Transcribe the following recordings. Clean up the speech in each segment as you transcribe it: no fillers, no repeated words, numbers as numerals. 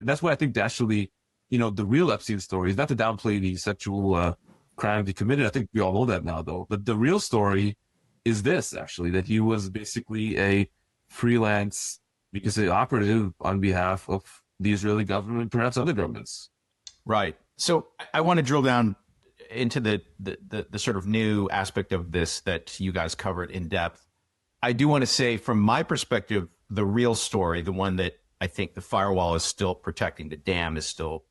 That's why I think actually, the real Epstein story is not to downplay the sexual crimes he committed. I think we all know that now, though. But the real story is this, actually, that he was basically a freelance, because an operative on behalf of the Israeli government, perhaps other governments. Right. So I want to drill down into the sort of new aspect of this that you guys covered in depth. I do want to say, from my perspective, the real story, the one that I think the firewall is still protecting, the dam is still,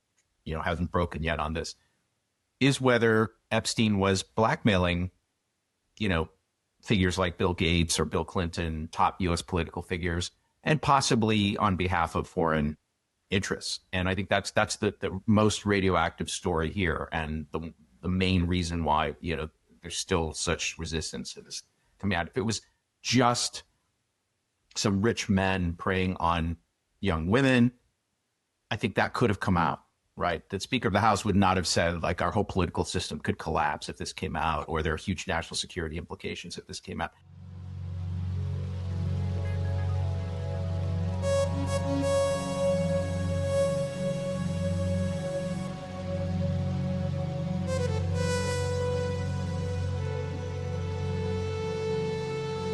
hasn't broken yet on this, is whether Epstein was blackmailing, figures like Bill Gates or Bill Clinton, top U.S. political figures, and possibly on behalf of foreign interests. And I think that's the most radioactive story here, and the main reason why, there's still such resistance to this coming out. If it was just some rich men preying on young women, I think that could have come out, right? The Speaker of the House would not have said, like, our whole political system could collapse if this came out, or there are huge national security implications if this came out.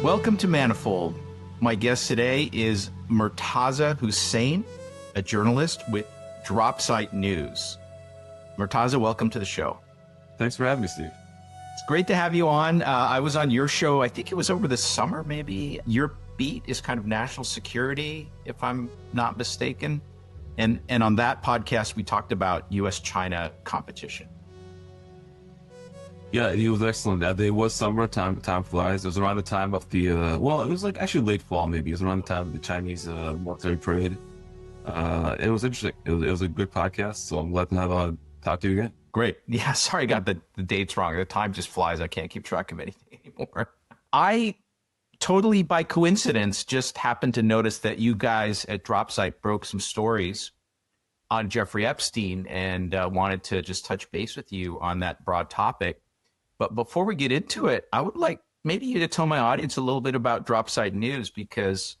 Welcome to Manifold. My guest today is Murtaza Hussain, a journalist with Dropsite News. Murtaza, welcome to the show. Thanks for having me, Steve. It's great to have you on. I was on your show, I think it was over the summer, maybe. Your beat is kind of national security, if I'm not mistaken. And on that podcast, we talked about U.S.-China competition. Yeah, it was excellent. It was summer, time flies. It was around the time of the, it was like actually late fall, maybe. It was around the time of the Chinese military parade. It was interesting. It was a good podcast, so I'm glad to have talk to you again. Great. Yeah, sorry I got the dates wrong. The time just flies. I can't keep track of anything anymore. I totally by coincidence just happened to notice that you guys at Dropsite broke some stories on Jeffrey Epstein, and wanted to just touch base with you on that broad topic. But before we get into it, I would like maybe you to tell my audience a little bit about Dropsite News, because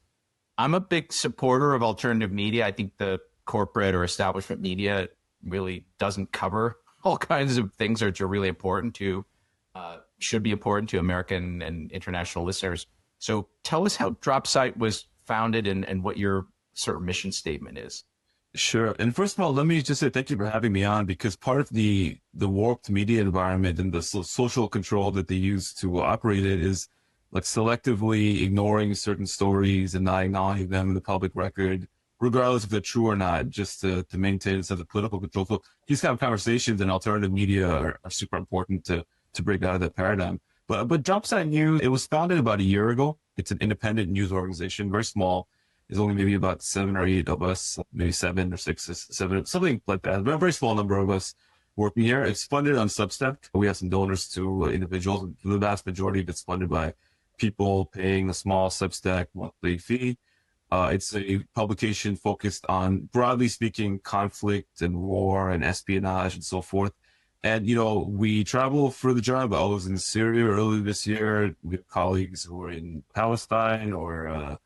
I'm a big supporter of alternative media. I think the corporate or establishment media really doesn't cover all kinds of things that are really important to, should be important to American and international listeners. So tell us how Dropsite was founded and what your sort of mission statement is. Sure. And first of all, let me just say thank you for having me on, because part of the warped media environment and the social control that they use to operate it is like selectively ignoring certain stories and not acknowledging them in the public record, regardless if they're true or not, just to maintain a sense of political control. So these kind of conversations in alternative media are super important to break out of that paradigm. But Dropsite News, it was founded about a year ago. It's an independent news organization, very small. There's only maybe about 7 or 8 of us, maybe 7 or 6 or 7, something like that. But a very small number of us working here. It's funded on Substack. We have some donors to individuals. The vast majority of it's funded by people paying a small Substack monthly fee. It's a publication focused on, broadly speaking, conflict and war and espionage and so forth. And, we travel for the job. I was in Syria earlier this year. We have colleagues who are in Palestine or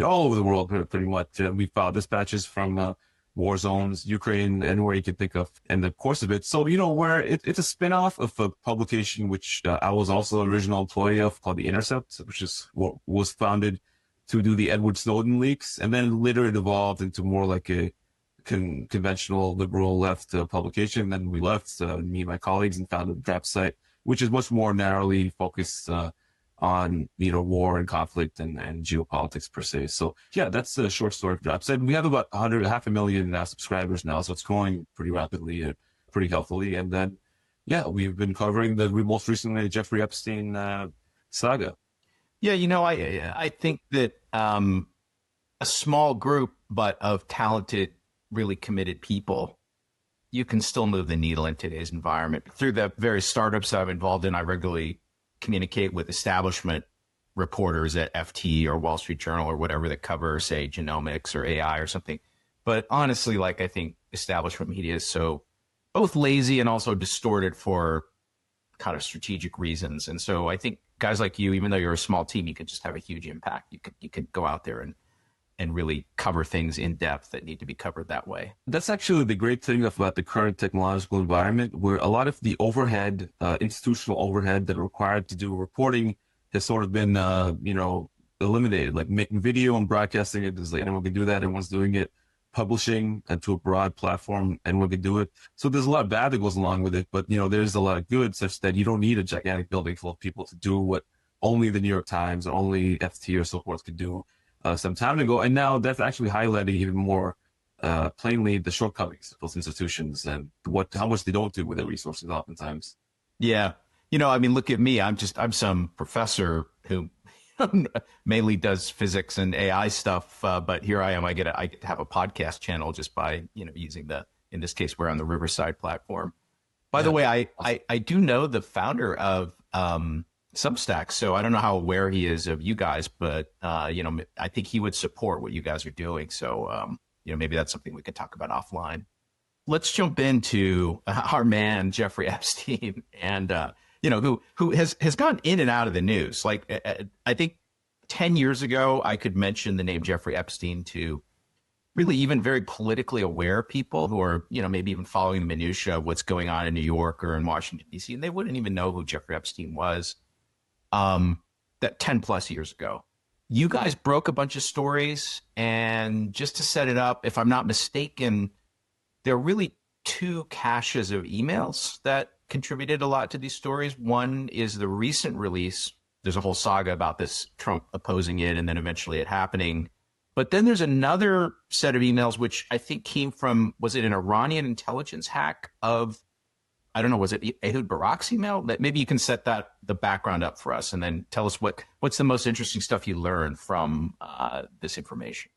all over the world, pretty much. We filed dispatches from war zones, Ukraine, anywhere you can think of, in the course of it. So, where it's a spinoff of a publication which I was also an original employee of, called The Intercept, which is what was founded to do the Edward Snowden leaks. And then later it evolved into more like a conventional liberal left publication. And then we left, me and my colleagues, and founded Dropsite, which is much more narrowly focused on war and conflict and geopolitics per se. So yeah, that's the short story of Dropsite. We have about 500,000 subscribers now, so it's growing pretty rapidly, pretty healthily. And then yeah, we've been covering the most recently Jeffrey Epstein saga. Yeah, I think that a small group but of talented, really committed people, you can still move the needle in today's environment. Through the various startups I'm involved in, I regularly communicate with establishment reporters at FT or Wall Street Journal or whatever that cover, say, genomics or AI or something. But honestly, I think establishment media is so both lazy and also distorted for kind of strategic reasons. And so I think guys like you, even though you're a small team, you could just have a huge impact. You could go out there and really cover things in depth that need to be covered that way. That's actually the great thing about the current technological environment, where a lot of the overhead, institutional overhead that are required to do reporting has sort of been, eliminated. Like making video and broadcasting it is like anyone can do that. Everyone's doing it. Publishing to a broad platform, anyone can do it. So there's a lot of bad that goes along with it, but there's a lot of good, such that you don't need a gigantic building full of people to do what only the New York Times or only FT or so forth could do some time ago. And now that's actually highlighting even more plainly the shortcomings of those institutions and how much they don't do with their resources oftentimes. Yeah. Look at me. I'm some professor who mainly does physics and AI stuff. But here I am. I get to have a podcast channel just by, using in this case, we're on the Riverside platform. By the way, I do know the founder of Substack. So I don't know how aware he is of you guys, but, I think he would support what you guys are doing. So, maybe that's something we could talk about offline. Let's jump into our man, Jeffrey Epstein, and, who has gone in and out of the news. Like, I think 10 years ago, I could mention the name Jeffrey Epstein to really even very politically aware people who are, maybe even following the minutia of what's going on in New York or in Washington, D.C., and they wouldn't even know who Jeffrey Epstein was that 10 plus years ago. You guys broke a bunch of stories, and just to set it up, if I'm not mistaken, there are really two caches of emails that contributed a lot to these stories. One is the recent release. There's a whole saga about this, Trump opposing it, and then eventually it happening. But then there's another set of emails, which I think came from, was it an Iranian intelligence hack of, I don't know, was it Ehud Barak's email? Maybe you can set the background up for us and then tell us what's the most interesting stuff you learned from this information.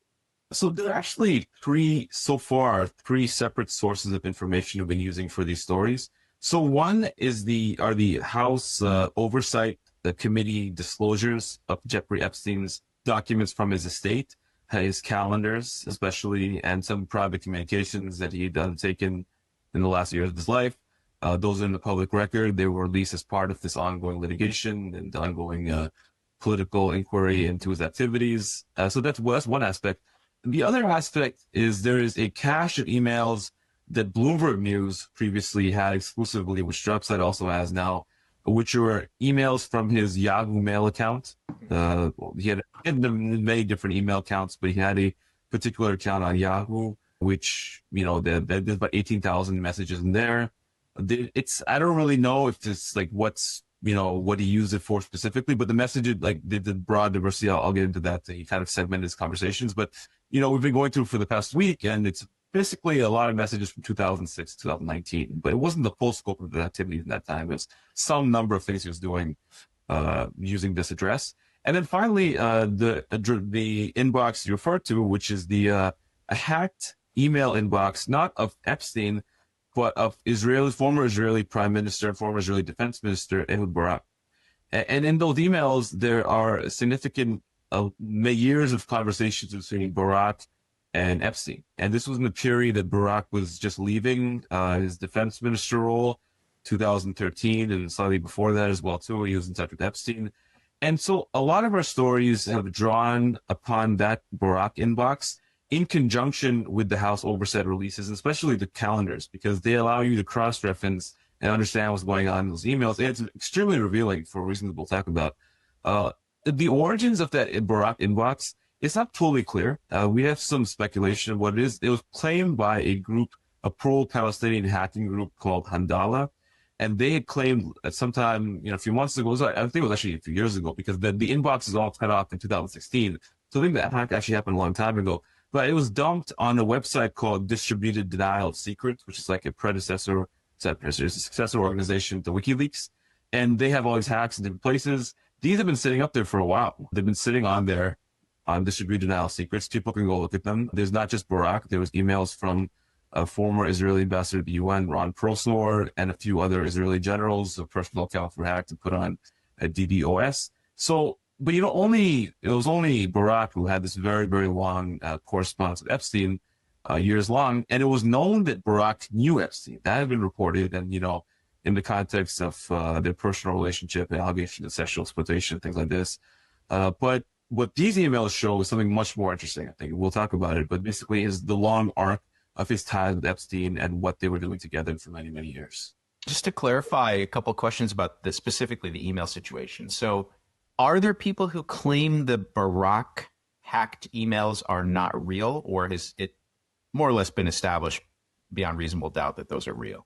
So there are actually three separate sources of information we've been using for these stories. So one is the House Oversight Committee disclosures of Jeffrey Epstein's documents from his estate, his calendars especially, and some private communications that he had undertaken in the last years of his life. Those are in the public record. They were released as part of this ongoing litigation and ongoing political inquiry into his activities. So that's one aspect. The other aspect is there is a cache of emails that Bloomberg News previously had exclusively, which Dropsite also has now, which were emails from his Yahoo Mail account. He had many different email accounts, but he had a particular account on Yahoo, which, there's about 18,000 messages in there. I don't really know if it's like what he used it for specifically, but the message, like the broad diversity, I'll get into that. He kind of segmented his conversations, but, we've been going through for the past week, and it's basically a lot of messages from 2006, 2019, but it wasn't the full scope of the activities in that time. It was some number of things he was doing using this address. And then finally, the inbox you referred to, which is a hacked email inbox, not of Epstein, but of former Israeli Prime Minister, former Israeli Defense Minister, Ehud Barak. And in those emails, there are significant years of conversations between Barak and Epstein. And this was in the period that Barak was just leaving his defense minister role, 2013, and slightly before that as well, too. He was in touch with Epstein. And so a lot of our stories have drawn upon that Barak inbox in conjunction with the House Oversight releases, especially the calendars, because they allow you to cross-reference and understand what's going on in those emails. And it's extremely revealing for reasons we'll talk about. The origins of that Barak inbox, it's not totally clear. We have some speculation of what it is. It was claimed by a pro-Palestinian hacking group called Handala. And they had claimed at sometime, a few months ago, I think it was actually a few years ago, because the inbox is all cut off in 2016. So I think that hack actually happened a long time ago. But it was dumped on a website called Distributed Denial of Secrets, which is like a successor organization to WikiLeaks. And they have all these hacks in different places. These have been sitting up there for a while. They've been sitting on there on Distributed Denial of Secrets. People can go look at them. There's not just Barak. There was emails from a former Israeli ambassador to the UN, Ron Prosor, and a few other Israeli generals. A personal account were hacked and put on a DDoS. So, but it was only Barak who had this very, very long correspondence with Epstein, years long. And it was known that Barak knew Epstein. That had been reported. And, in the context of their personal relationship and allegation of sexual exploitation, things like this. But what these emails show is something much more interesting. I think we'll talk about it, but basically is the long arc of his ties with Epstein and what they were doing together for many, many years. Just to clarify a couple of questions about this, specifically the email situation. So are there people who claim the Barack hacked emails are not real, or has it more or less been established beyond reasonable doubt that those are real?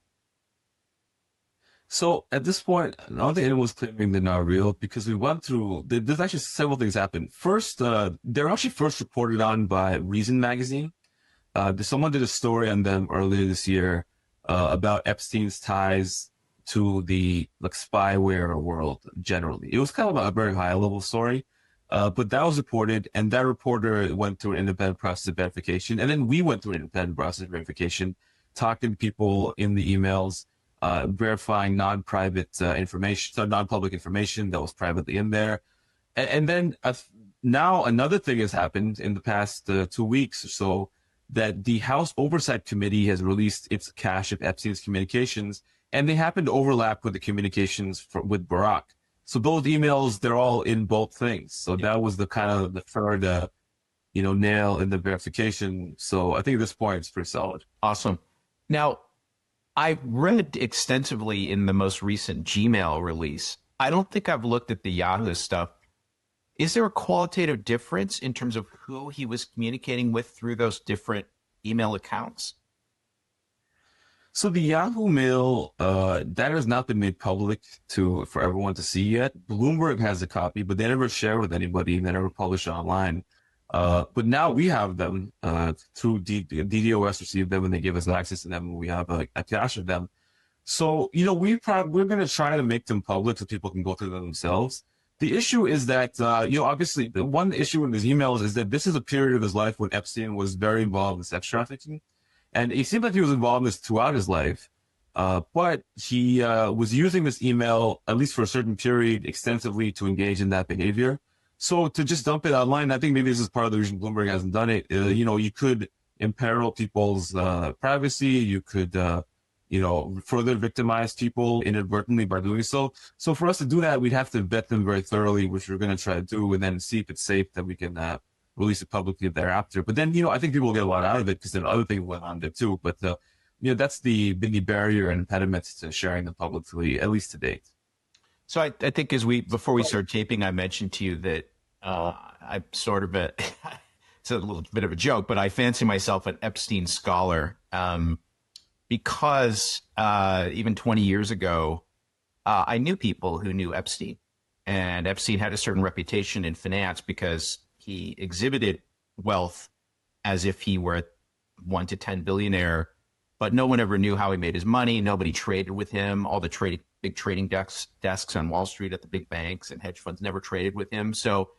So at this point, I don't think anyone's claiming they're not real because we went through, there's actually several things happened. First, they're actually first reported on by Reason magazine. Someone did a story on them earlier this year about Epstein's ties to the spyware world generally. It was kind of a very high level story, but that was reported, and that reporter went through an independent process of verification, and then we went through an independent process of verification, talking to people in the emails, verifying non-private information, so non-public information that was privately in there, and then now another thing has happened in the past 2 weeks or so, that the House Oversight Committee has released its cache of Epstein's communications, and they happen to overlap with the communications with Barack. So those emails, they're all in both things. So that was the kind of the third, nail in the verification. So I think at this point it's pretty solid. Awesome. Now, I read extensively in the most recent Gmail release. I don't think I've looked at the Yahoo stuff. Is there a qualitative difference in terms of who he was communicating with through those different email accounts? So the Yahoo Mail, that has not been made public for everyone to see yet. Bloomberg has a copy, but they never share with anybody. They never publish it online. But now we have them through DDoS received them, and they give us access to them, and we have a cache of them. So, we're going to try to make them public so people can go through them themselves. The issue is that, obviously, the one issue in his emails is that this is a period of his life when Epstein was very involved in sex trafficking. And it seemed like he was involved in this throughout his life. But he was using this email, at least for a certain period, extensively to engage in that behavior. So to just dump it online, I think maybe this is part of the reason Bloomberg hasn't done it. You could imperil people's privacy. You could further victimize people inadvertently by doing so. So for us to do that, we'd have to vet them very thoroughly, which we're going to try to do, and then see if it's safe that we can release it publicly thereafter. But then, I think people will get a lot out of it because then other things went on there too. But, that's been the barrier and impediment to sharing them publicly, at least to date. So I think before we start taping, I mentioned to you that I'm sort of it's a little bit of a joke, but I fancy myself an Epstein scholar. Because even 20 years ago, I knew people who knew Epstein. And Epstein had a certain reputation in finance because he exhibited wealth as if he were a 1 to 10 billionaire, but no one ever knew how he made his money. Nobody traded with him. All the big trading desks on Wall Street at the big banks and hedge funds never traded with him. So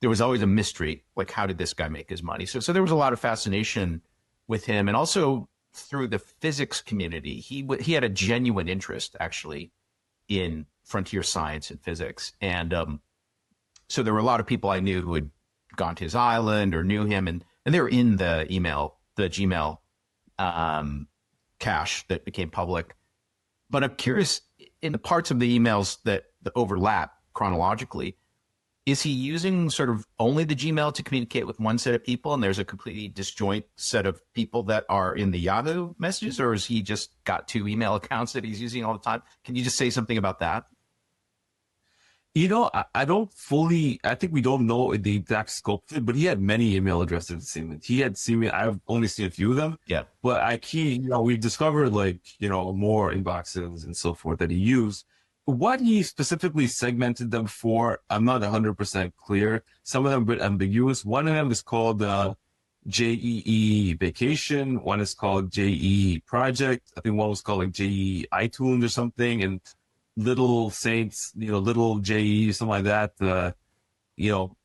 there was always a mystery, like, how did this guy make his money? So there was a lot of fascination with him. And also, through the physics community, he had a genuine interest actually in frontier science and physics. And so there were a lot of people I knew who had gone to his island or knew him, and they were in the Gmail cache that became public. But I'm curious, in the parts of the emails that overlap chronologically, is he using sort of only the Gmail to communicate with one set of people, and there's a completely disjoint set of people that are in the Yahoo messages, or has he just got 2 email accounts that he's using all the time? Can you just say something about that? I think we don't know the exact scope of it, but he had many email addresses. I've only seen a few of them. Yeah. But we've discovered more inboxes and so forth that he used. What he specifically segmented them for, I'm not 100% clear. Some of them are a bit ambiguous. One of them is called JEE Vacation. One is called JEE Project. I think one was called JEE iTunes or something. And Little Saints, Little JEE, something like that. The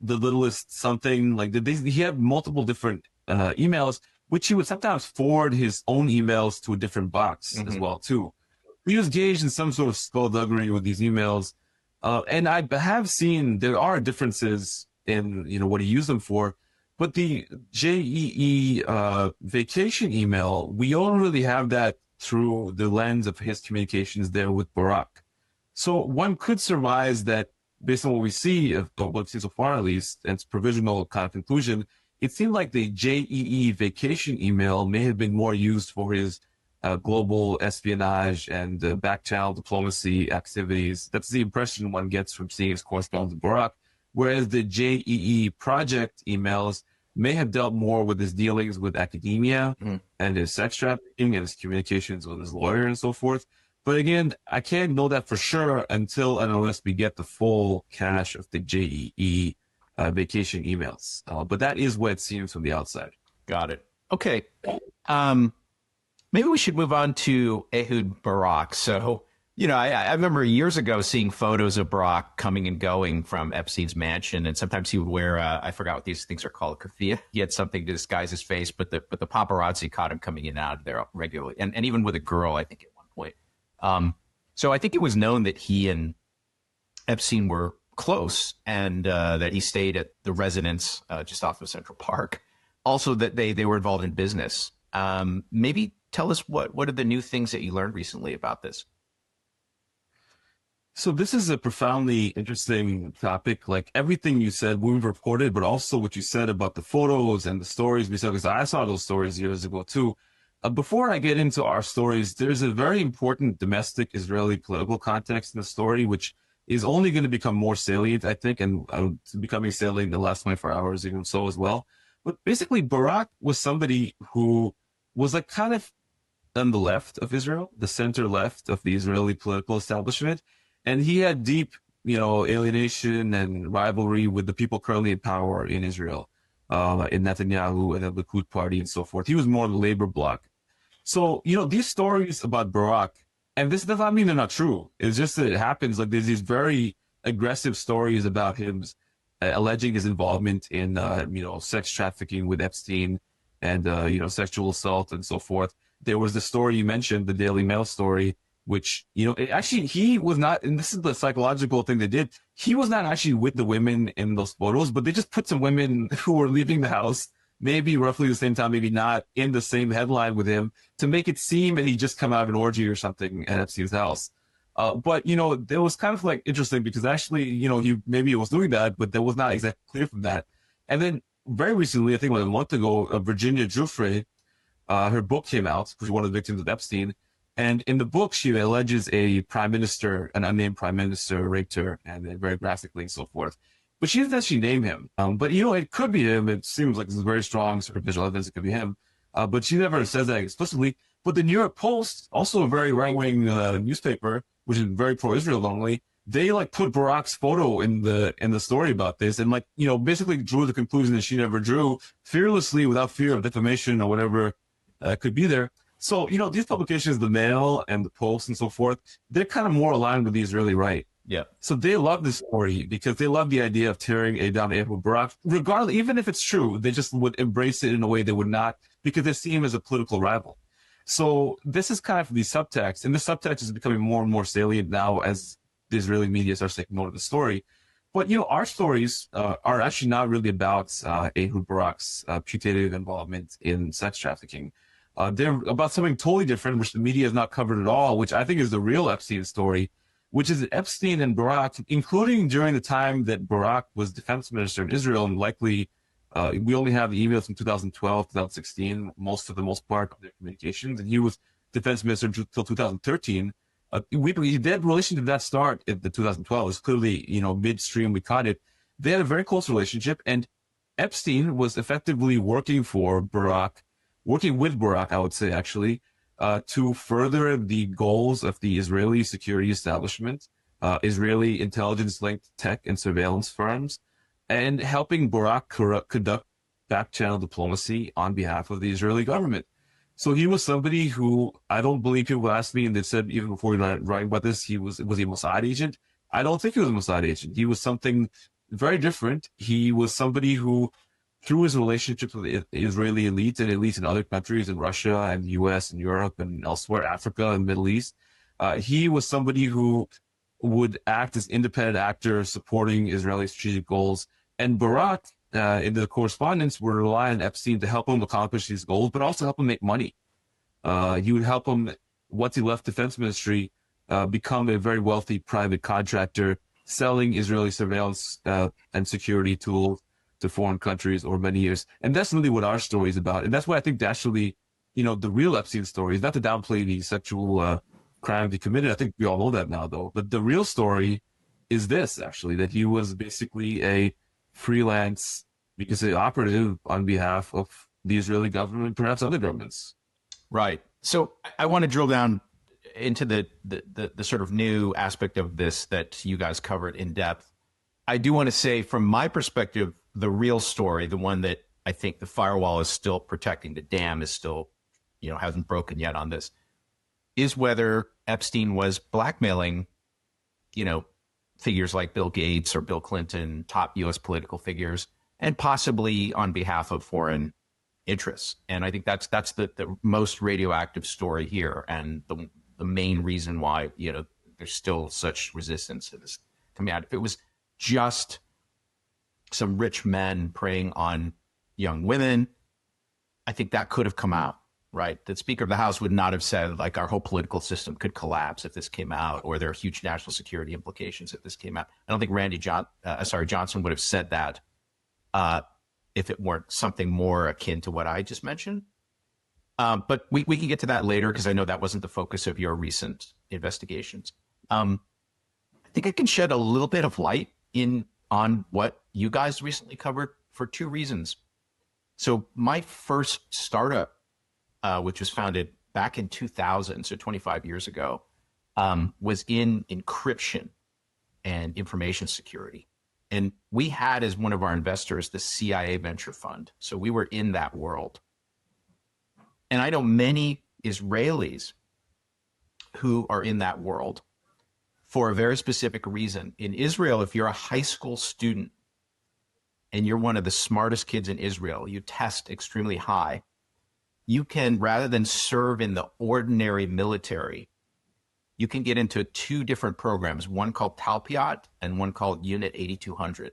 littlest something. He had multiple different emails, which he would sometimes forward his own emails to a different box as well, too. He was engaged in some sort of skullduggery with these emails. And I have seen there are differences in, what he used them for. But the JEE vacation email, we only really have that through the lens of his communications there with Barack. So one could surmise that based on what we see, of what we've seen so far at least, and its provisional kind of conclusion, it seemed like the JEE vacation email may have been more used for his global espionage and back-channel diplomacy activities. That's the impression one gets from seeing his correspondence with Barak. Whereas the JEE project emails may have dealt more with his dealings with academia and his sex trafficking and his communications with his lawyer and so forth. But again, I can't know that for sure until and unless we get the full cache of the JEE vacation emails. But that is what it seems from the outside. Got it. Okay. Maybe we should move on to Ehud Barak. So, I remember years ago seeing photos of Barak coming and going from Epstein's mansion, and sometimes he would wear, I forgot what these things are called, keffiyeh. He had something to disguise his face, but the paparazzi caught him coming in and out of there regularly, and even with a girl, I think, at one point. So I think it was known that he and Epstein were close, and that he stayed at the residence just off of Central Park. Also, that they were involved in business. Maybe tell us what are the new things that you learned recently about this? So this is a profoundly interesting topic. Like everything you said, we've reported, but also what you said about the photos and the stories. Because I saw those stories years ago too. Before I get into our stories, there's a very important domestic Israeli political context in the story, which is only going to become more salient, I think, and becoming salient in the last 24 hours, even so as well. But basically, Barak was somebody who was like kind of on the left of Israel, the center left of the Israeli political establishment. And he had deep, alienation and rivalry with the people currently in power in Israel, in Netanyahu and the Likud party and so forth. He was more of the labor bloc. So, these stories about Barak, and this does not mean they're not true. It's just that it happens. Like there's these very aggressive stories about him alleging his involvement in, sex trafficking with Epstein and, sexual assault and so forth. There was the story you mentioned, the Daily Mail story, which, actually he was not, and this is the psychological thing they did. He was not actually with the women in those photos, but they just put some women who were leaving the house, maybe roughly the same time, maybe not, in the same headline with him to make it seem that he just come out of an orgy or something at Epstein's house. But, it was kind of like interesting because actually, maybe he was doing that, but that was not exactly clear from that. And then very recently, I think about a month ago, Virginia Giuffre, her book came out, who's one of the victims of Epstein. And in the book, she alleges a prime minister, an unnamed prime minister, raped her, and very graphically and so forth. But she doesn't actually name him. But, it could be him. It seems like there's very strong sort of visual evidence it could be him. But she never says that explicitly. But the New York Post, also a very right-wing newspaper, which is very pro-Israel normally, they put Barak's photo in the story about this and basically drew the conclusion that she never drew, fearlessly without fear of defamation or whatever could be there. So, these publications, the Mail and the Post and so forth, they're kind of more aligned with the Israeli right. Yeah. So they love this story because they love the idea of tearing down Ehud Barak. Regardless, even if it's true, they just would embrace it in a way they would not because they see him as a political rival. So this is kind of the subtext, and the subtext is becoming more and more salient now as the Israeli media starts taking note of the story. But, our stories are actually not really about Ehud Barak's putative involvement in sex trafficking. They're about something totally different, which the media has not covered at all, which I think is the real Epstein story, which is that Epstein and Barak, including during the time that Barak was defense minister in Israel, and likely we only have the emails from 2012, 2016, for the most part of their communications, and he was defense minister until 2013. That relationship did not start in the 2012. It's clearly, midstream we caught it. They had a very close relationship, and Epstein was effectively working with Barak, I would say, actually, to further the goals of the Israeli security establishment, Israeli intelligence-linked tech and surveillance firms, and helping Barak conduct back-channel diplomacy on behalf of the Israeli government. So he was somebody who, I don't believe people asked me, and they said even before we writing about this, was he a Mossad agent? I don't think he was a Mossad agent. He was something very different. He was somebody who, through his relationships with the Israeli elite and elites in other countries, in Russia and the US and Europe and elsewhere, Africa and Middle East, he was somebody who would act as independent actor supporting Israeli strategic goals. And Barak, in the correspondence, would rely on Epstein to help him accomplish these goals, but also help him make money. He would help him, once he left defense ministry, become a very wealthy private contractor selling Israeli surveillance and security tools to foreign countries over many years. And that's really what our story is about. And that's why I think actually, the real Epstein story is not to downplay the sexual crime he committed. I think we all know that now, though. But the real story is this, actually, that he was basically a freelance, because an operative on behalf of the Israeli government, perhaps other governments. Right. So I want to drill down into the sort of new aspect of this that you guys covered in depth. I do want to say, from my perspective, the real story, the one that I think the firewall is still protecting, the dam is still, hasn't broken yet on this, is whether Epstein was blackmailing, figures like Bill Gates or Bill Clinton, top U.S. political figures, and possibly on behalf of foreign interests. And I think that's the most radioactive story here, and the main reason why, there's still such resistance to this coming out. If it was just some rich men preying on young women, I think that could have come out, right? The Speaker of the House would not have said, like, our whole political system could collapse if this came out, or there are huge national security implications if this came out. I don't think Johnson would have said that if it weren't something more akin to what I just mentioned. But we can get to that later, because I know that wasn't the focus of your recent investigations. I think I can shed a little bit of light on what you guys recently covered for two reasons. So my first startup, which was founded back in 2000, so 25 years ago, was in encryption and information security. And we had as one of our investors the CIA venture fund. So we were in that world. And I know many Israelis who are in that world for a very specific reason. In Israel, if you're a high school student and you're one of the smartest kids in Israel, you test extremely high, you can, rather than serve in the ordinary military, you can get into two different programs, one called Talpiot and one called Unit 8200.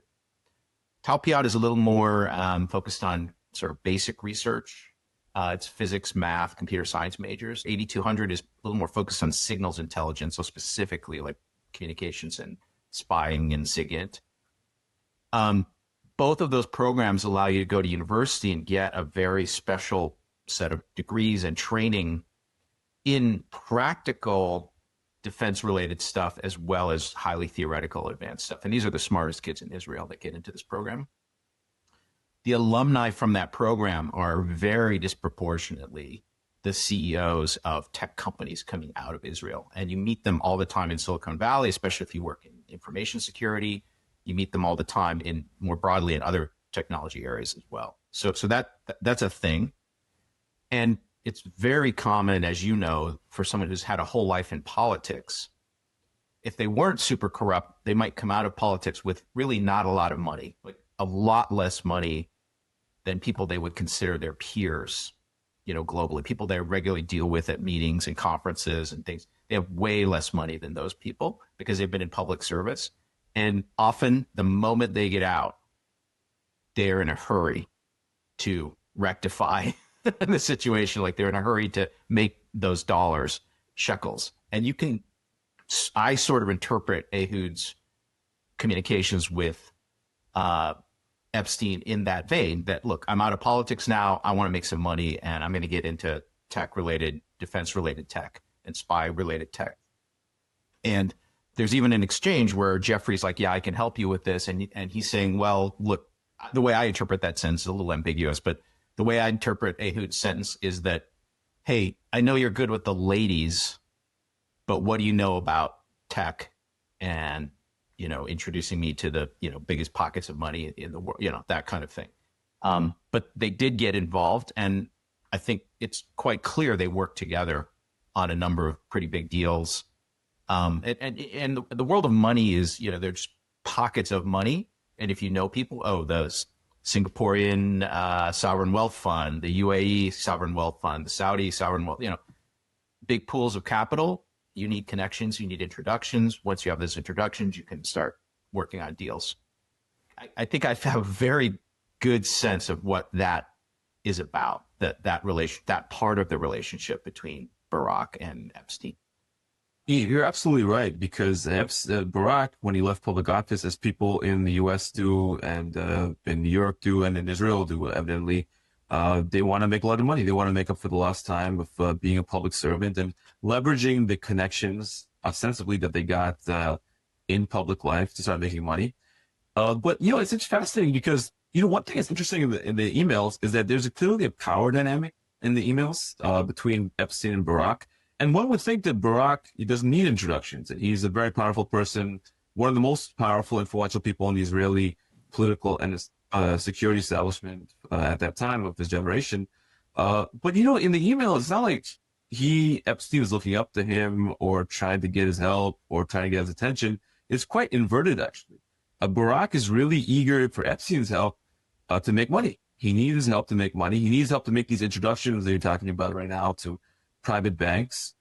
Talpiot is a little more focused on sort of basic research. It's physics, math, computer science majors. 8200 is a little more focused on signals intelligence, so specifically like communications and spying and SIGINT. Both of those programs allow you to go to university and get a very special set of degrees and training in practical defense-related stuff, as well as highly theoretical advanced stuff. And these are the smartest kids in Israel that get into this program. The alumni from that program are very disproportionately the CEOs of tech companies coming out of Israel. And you meet them all the time in Silicon Valley, especially if you work in information security. You meet them all the time more broadly in other technology areas as well. So that's a thing. And it's very common, as you know, for someone who's had a whole life in politics. If they weren't super corrupt, they might come out of politics with really not a lot of money, like a lot less money than people they would consider their peers, globally, people they regularly deal with at meetings and conferences and things. They have way less money than those people because they've been in public service. And often the moment they get out, they're in a hurry to rectify the situation. Like, they're in a hurry to make those dollars shekels. And I sort of interpret Ehud's communications with Epstein in that vein, that, look, I'm out of politics now. I want to make some money, and I'm going to get into tech-related, defense-related tech and spy-related tech. And there's even an exchange where Jeffrey's like, yeah, I can help you with this. And he's saying, well, look, the way I interpret that sentence is a little ambiguous, but the way I interpret Ehud's sentence is that, hey, I know you're good with the ladies, but what do you know about tech and, introducing me to the, biggest pockets of money in the world, that kind of thing. But they did get involved, and I think it's quite clear they worked together on a number of pretty big deals. And the world of money is, there's pockets of money. And if you know people, those Singaporean sovereign wealth fund, the UAE sovereign wealth fund, the Saudi sovereign wealth, big pools of capital. You need connections, you need introductions. Once you have those introductions, you can start working on deals. I think I have a very good sense of what that is about, that part of the relationship between Barak and Epstein. You're absolutely right, because Barack, when he left public office, as people in the U.S. do, and in New York do, and in Israel do, evidently, they want to make a lot of money. They want to make up for the lost time of being a public servant and leveraging the connections, ostensibly, that they got in public life to start making money. But it's fascinating because one thing that's interesting in the emails is that there's clearly a power dynamic in the emails between Epstein and Barack. And one would think that Barack, he doesn't need introductions, and he's a very powerful person, one of the most powerful, influential people in the Israeli political and security establishment at that time of his generation. But in the email, it's not like Epstein was looking up to him or trying to get his help or trying to get his attention. It's quite inverted, actually. Barack is really eager for Epstein's help to make money. He needs his help to make money. He needs help to make these introductions that you're talking about right now to private banks,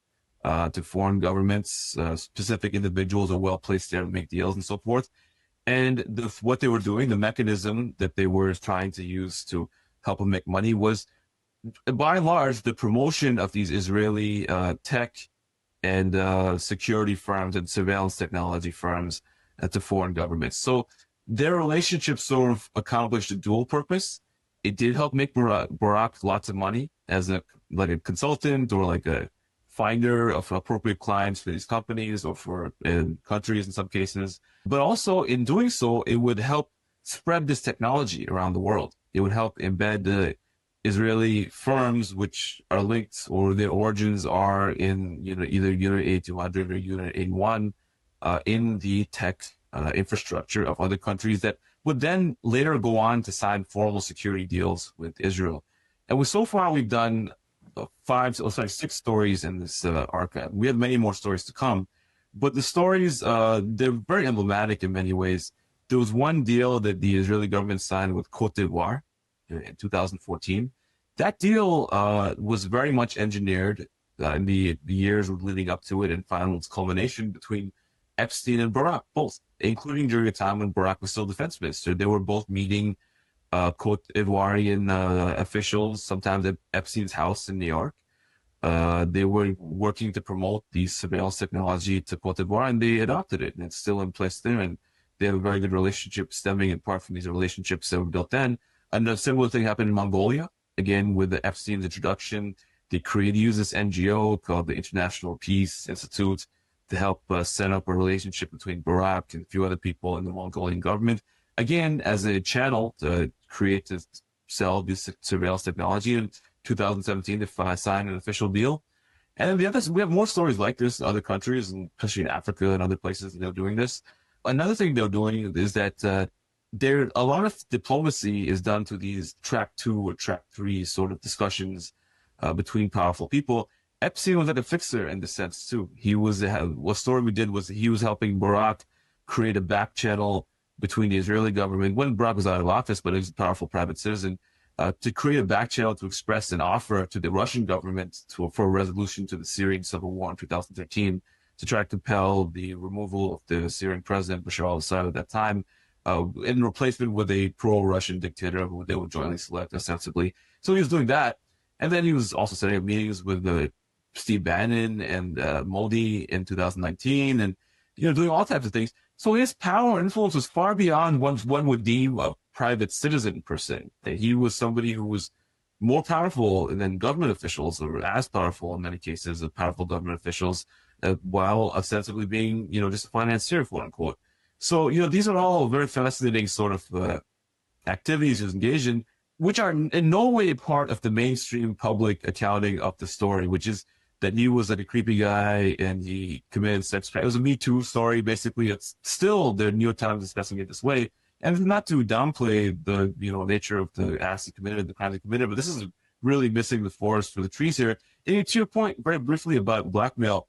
to foreign governments, specific individuals are well placed there to make deals and so forth. And what they were doing, the mechanism that they were trying to use to help him make money was, by and large, the promotion of these Israeli tech and security firms and surveillance technology firms to foreign governments. So their relationship sort of accomplished a dual purpose. It did help make Barack lots of money as a consultant or like a finder of appropriate clients for these companies or for countries in some cases. But also in doing so, it would help spread this technology around the world. It would help embed the Israeli firms which are linked or their origins are in either Unit 8200 or Unit 81 in the tech infrastructure of other countries that would then later go on to sign formal security deals with Israel. And so far we've done 6 stories in this archive. We have many more stories to come, but the stories, they're very emblematic in many ways. There was one deal that the Israeli government signed with Cote d'Ivoire in 2014. That deal was very much engineered in the years leading up to it and found its culmination between Epstein and Barack, both, including during a time when Barack was still defense minister. They were both meeting Cote d'Ivoirian officials, sometimes at Epstein's house in New York. They were working to promote the surveillance technology to Cote d'Ivoire, and they adopted it, and it's still in place there. And they have a very good relationship stemming in part from these relationships that were built then. And a similar thing happened in Mongolia, again, with the Epstein's introduction. They used this NGO called the International Peace Institute to help set up a relationship between Barack and a few other people in the Mongolian government, again, as a channel to sell this surveillance technology. In 2017, they signed an official deal. And then the others, we have more stories like this in other countries, and especially in Africa and other places that they're doing this. Another thing they're doing is that a lot of diplomacy is done to these track 2 or track 3 sort of discussions between powerful people. Epstein was like a fixer in the sense too. What story we did was he was helping Barack create a back channel between the Israeli government when Barack was out of office, but he was a powerful private citizen, to create a back channel to express an offer to the Russian government for a resolution to the Syrian civil war in 2013 to try to compel the removal of the Syrian president Bashar al-Assad at that time, in replacement with a pro-Russian dictator who they would jointly select ostensibly. So he was doing that. And then he was also setting up meetings with Steve Bannon and Modi in 2019 and, doing all types of things. So his power and influence was far beyond what one would deem a private citizen per se. That he was somebody who was more powerful than government officials, or as powerful in many cases as powerful government officials, while ostensibly being, just a financier, quote unquote. So, these are all very fascinating sort of activities he was engaged in, which are in no way part of the mainstream public accounting of the story, which is that he was like a creepy guy and he committed sex crimes. It was a Me Too story, basically. It's still the New York Times discussing it this way. And not to downplay the, nature of the acts he committed, the crimes he committed, but this is really missing the forest for the trees here. And to your point, very briefly about blackmail,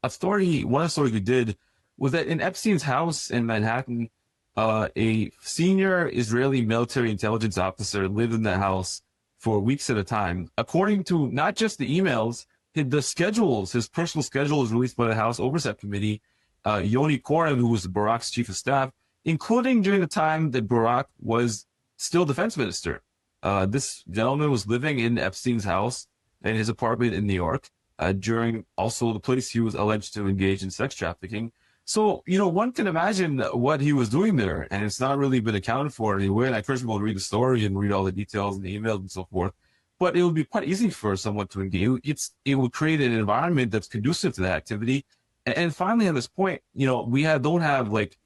one of the stories we did was that in Epstein's house in Manhattan, a senior Israeli military intelligence officer lived in the house for weeks at a time. According to not just the emails, his personal schedule was released by the House Oversight Committee. Yoni Koren, who was Barack's chief of staff, including during the time that Barack was still defense minister. This gentleman was living in Epstein's house in his apartment in New York. during also the place he was alleged to engage in sex trafficking. So, one can imagine what he was doing there, and it's not really been accounted for anyway. And I first of all read the story and read all the details and the emails and so forth. But it would be quite easy for someone to engage. It would create an environment that's conducive to that activity. And finally, on this point, don't have like,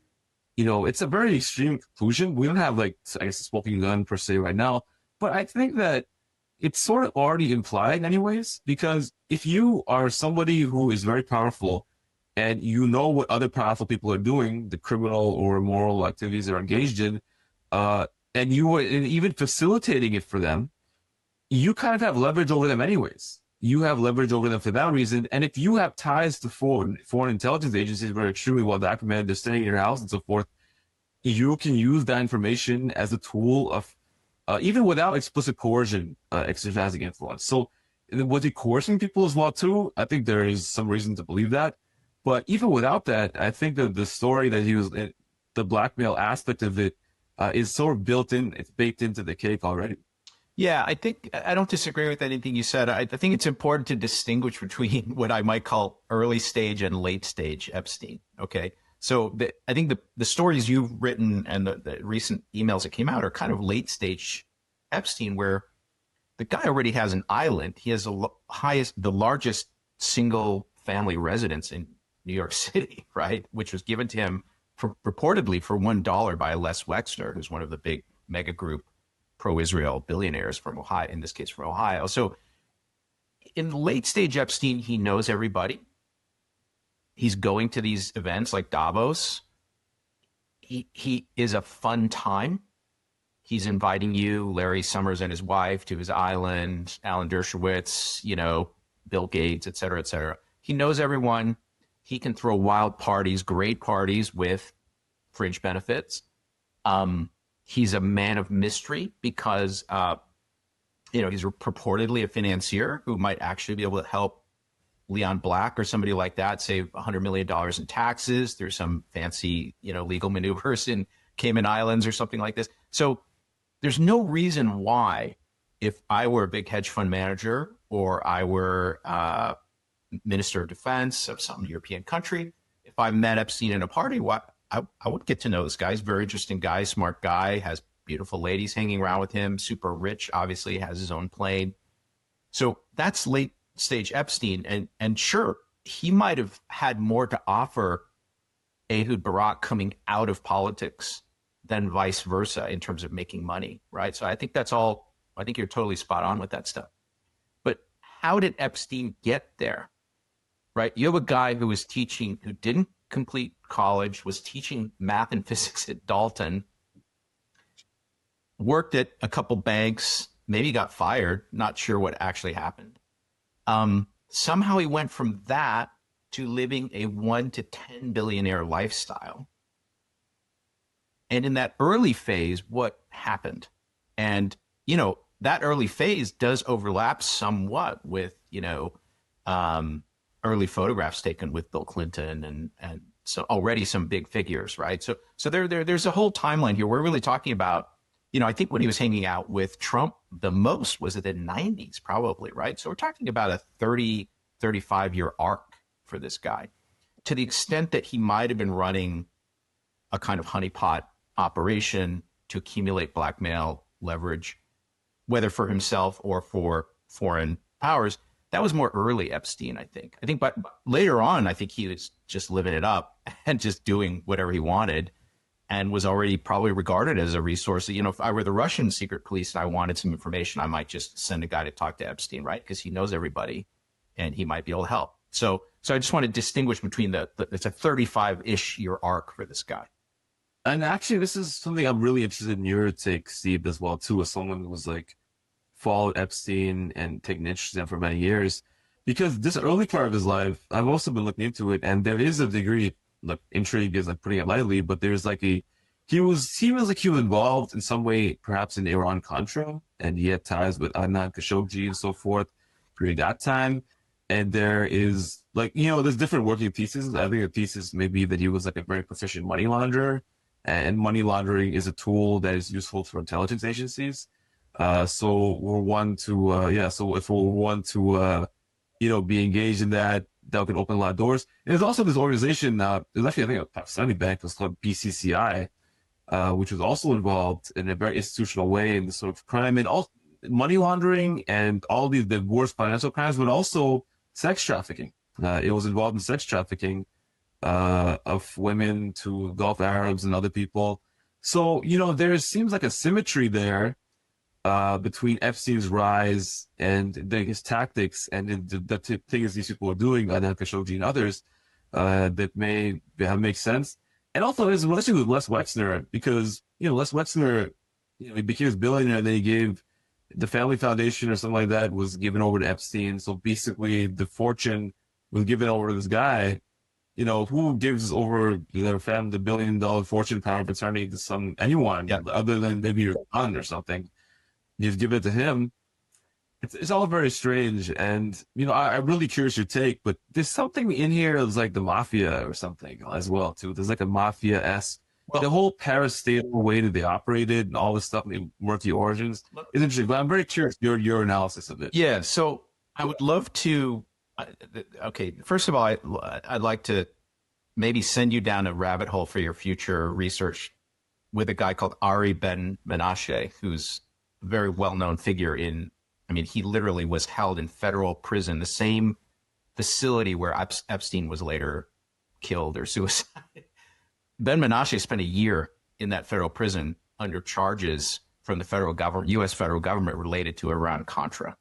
it's a very extreme conclusion. We don't have like, I guess, a smoking gun per se right now. But I think that it's sort of already implied anyways, because if you are somebody who is very powerful and you know what other powerful people are doing, the criminal or immoral activities they're engaged in, and you are even facilitating it for them, you kind of have leverage over them anyways. You have leverage over them for that reason. And if you have ties to foreign intelligence agencies that are extremely well documented, they're staying in your house and so forth, you can use that information as a tool of, even without explicit coercion, exercising influence. So was he coercing people as well too? I think there is some reason to believe that. But even without that, I think that the story that he was, the blackmail aspect of it, is sort of built in, it's baked into the cake already. Yeah, I don't disagree with anything you said. I think it's important to distinguish between what I might call early stage and late stage Epstein. Okay. So I think the stories you've written and the recent emails that came out are kind of late stage Epstein, where the guy already has an island. He has the largest single family residence in New York City, right? Which was given to him reportedly for $1 by Les Wexner, who's one of the big mega group pro-Israel billionaires from Ohio, in this case from Ohio. So in late stage Epstein, he knows everybody. He's going to these events like Davos. He is a fun time. He's inviting you, Larry Summers and his wife, to his island, Alan Dershowitz, Bill Gates, et cetera, et cetera. He knows everyone. He can throw wild parties, great parties with fringe benefits. He's a man of mystery because, he's reportedly a financier who might actually be able to help Leon Black or somebody like that save $100 million in taxes through some fancy, legal maneuvers in Cayman Islands or something like this. So there's no reason why, if I were a big hedge fund manager or I were Minister of Defense of some European country, if I met Epstein in a party, I would get to know this guy. He's a very interesting guy, smart guy, has beautiful ladies hanging around with him, super rich, obviously has his own plane. So that's late stage Epstein. And sure, he might have had more to offer Ehud Barak coming out of politics than vice versa in terms of making money, right? So I think I think you're totally spot on with that stuff. But how did Epstein get there, right? You have a guy who didn't complete college, was teaching math and physics at Dalton, worked at a couple banks, maybe got fired, not sure what actually happened. Somehow he went from that to living a 1 to 10 billionaire lifestyle. And in that early phase, what happened? And, that early phase does overlap somewhat with, early photographs taken with Bill Clinton and so already some big figures, right? So there's a whole timeline here. We're really talking about, I think when he was hanging out with Trump the most was in the 90s probably, right? So we're talking about a 35-year arc for this guy, to the extent that he might have been running a kind of honeypot operation to accumulate blackmail leverage, whether for himself or for foreign powers. That was more early Epstein, I think. But later on, I think he was just living it up and just doing whatever he wanted, and was already probably regarded as a resource. If I were the Russian secret police and I wanted some information, I might just send a guy to talk to Epstein, right? Because he knows everybody and he might be able to help. So I just want to distinguish between it's a 35-ish year arc for this guy. And actually, this is something I'm really interested in your take, Steve, as well, too, as someone who was like, followed Epstein and taken interest in him for many years, because this early part of his life, I've also been looking into it, and there is a degree, intrigue is putting it lightly, but there's he was like he was involved in some way, perhaps in Iran-Contra, and he had ties with Adnan Khashoggi and so forth during that time. And there is there's different working pieces. I think a thesis may be that he was like a very proficient money launderer, and money laundering is a tool that is useful for intelligence agencies. So we're one to, so if we're one to be engaged in that. That could open a lot of doors. And there's also this organization, there's actually, I think, a Pakistani bank was called BCCI, which was also involved in a very institutional way in this sort of crime and all money laundering and all the worst financial crimes, but also sex trafficking. It was involved in sex trafficking of women to Gulf Arabs and other people. So, there seems like a symmetry there between Epstein's rise and his tactics and the things these people are doing, Adnan Khashoggi and others, that may make sense. And also his relationship with Les Wexner, because, Les Wexner, he became a billionaire, and then he gave the Family Foundation or something like that was given over to Epstein. So basically the fortune was given over to this guy. Who gives over their family the $1 billion fortune power of attorney to anyone other than maybe your son or something? You just give it to him. It's all very strange. And, I'm really curious your take, but there's something in here that's like the mafia or something as well, too. There's like a mafia-esque. Well, the whole parastatal way that they operated and all this stuff, the murky origins, is interesting. But I'm very curious your analysis of it. Yeah, so I would love to. Okay, first of all, I'd like to maybe send you down a rabbit hole for your future research with a guy called Ari Ben Menashe, who's a very well-known figure he literally was held in federal prison, the same facility where Epstein was later killed or suicided. Ben Menashe spent a year in that federal prison under charges from the federal government, U.S. federal government, related to Iran-Contra.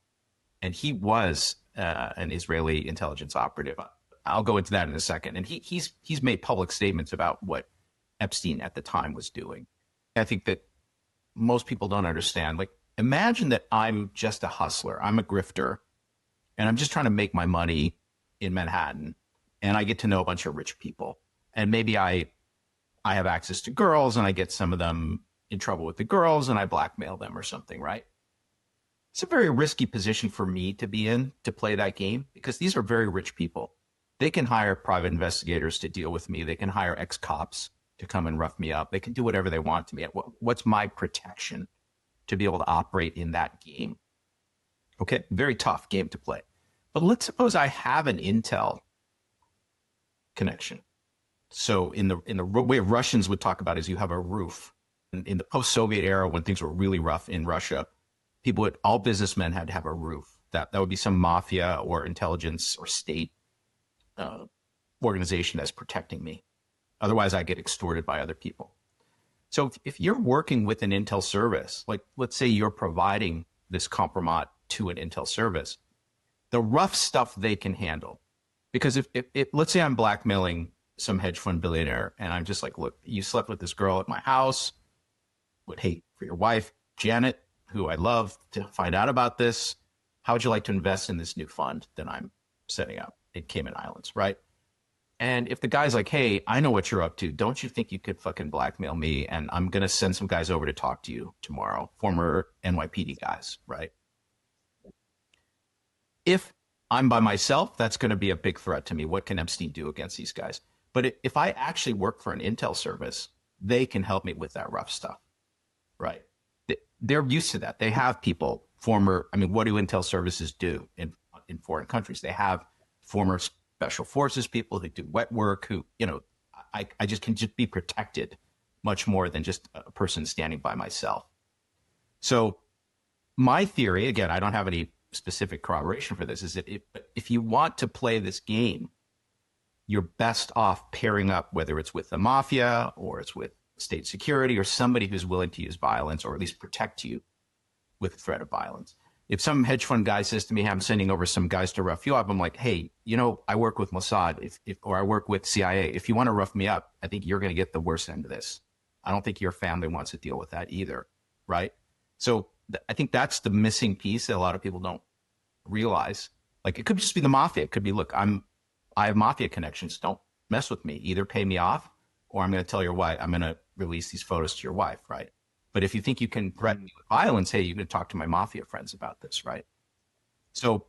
And he was an Israeli intelligence operative. I'll go into that in a second. And he's made public statements about what Epstein at the time was doing. I think that most people don't understand. Like, imagine that I'm just a hustler. I'm a grifter, and I'm just trying to make my money in Manhattan, and I get to know a bunch of rich people. And maybe I have access to girls, and I get some of them in trouble with the girls, and I blackmail them or something, right? It's a very risky position for me to be in, to play that game, because these are very rich people. They can hire private investigators to deal with me. They can hire ex-cops to come and rough me up. They can do whatever they want to me. What's my protection to be able to operate in that game? Okay, very tough game to play. But let's suppose I have an intel connection. So in the way Russians would talk about is you have a roof. In the post-Soviet era, when things were really rough in Russia, all businessmen had to have a roof. That would be some mafia or intelligence or state organization that's protecting me. Otherwise, I get extorted by other people. So if you're working with an intel service, like let's say you're providing this compromat to an intel service, the rough stuff they can handle. Because if let's say I'm blackmailing some hedge fund billionaire and I'm just like, look, you slept with this girl at my house, would hate for your wife, Janet, who I love, to find out about this. How would you like to invest in this new fund that I'm setting up in Cayman Islands, right? And if the guy's like, hey, I know what you're up to. Don't you think you could fucking blackmail me? And I'm going to send some guys over to talk to you tomorrow, former NYPD guys, right? If I'm by myself, that's going to be a big threat to me. What can Epstein do against these guys? But if I actually work for an intel service, they can help me with that rough stuff, right? They're used to that. They have people, what do intel services do in foreign countries? They have former special forces people who do wet work, who, I just can just be protected much more than just a person standing by myself. So my theory, again, I don't have any specific corroboration for this, is that if you want to play this game, you're best off pairing up, whether it's with the mafia or it's with state security or somebody who's willing to use violence or at least protect you with the threat of violence. If some hedge fund guy says to me, hey, I'm sending over some guys to rough you up, I'm like, hey, I work with Mossad or I work with CIA. If you want to rough me up, I think you're going to get the worst end of this. I don't think your family wants to deal with that either, right? So I think that's the missing piece that a lot of people don't realize. Like, it could just be the mafia. It could be, look, I have mafia connections. Don't mess with me. Either pay me off or I'm going to tell your wife, I'm going to release these photos to your wife, right? But if you think you can threaten me with violence, hey, you can talk to my mafia friends about this, right? So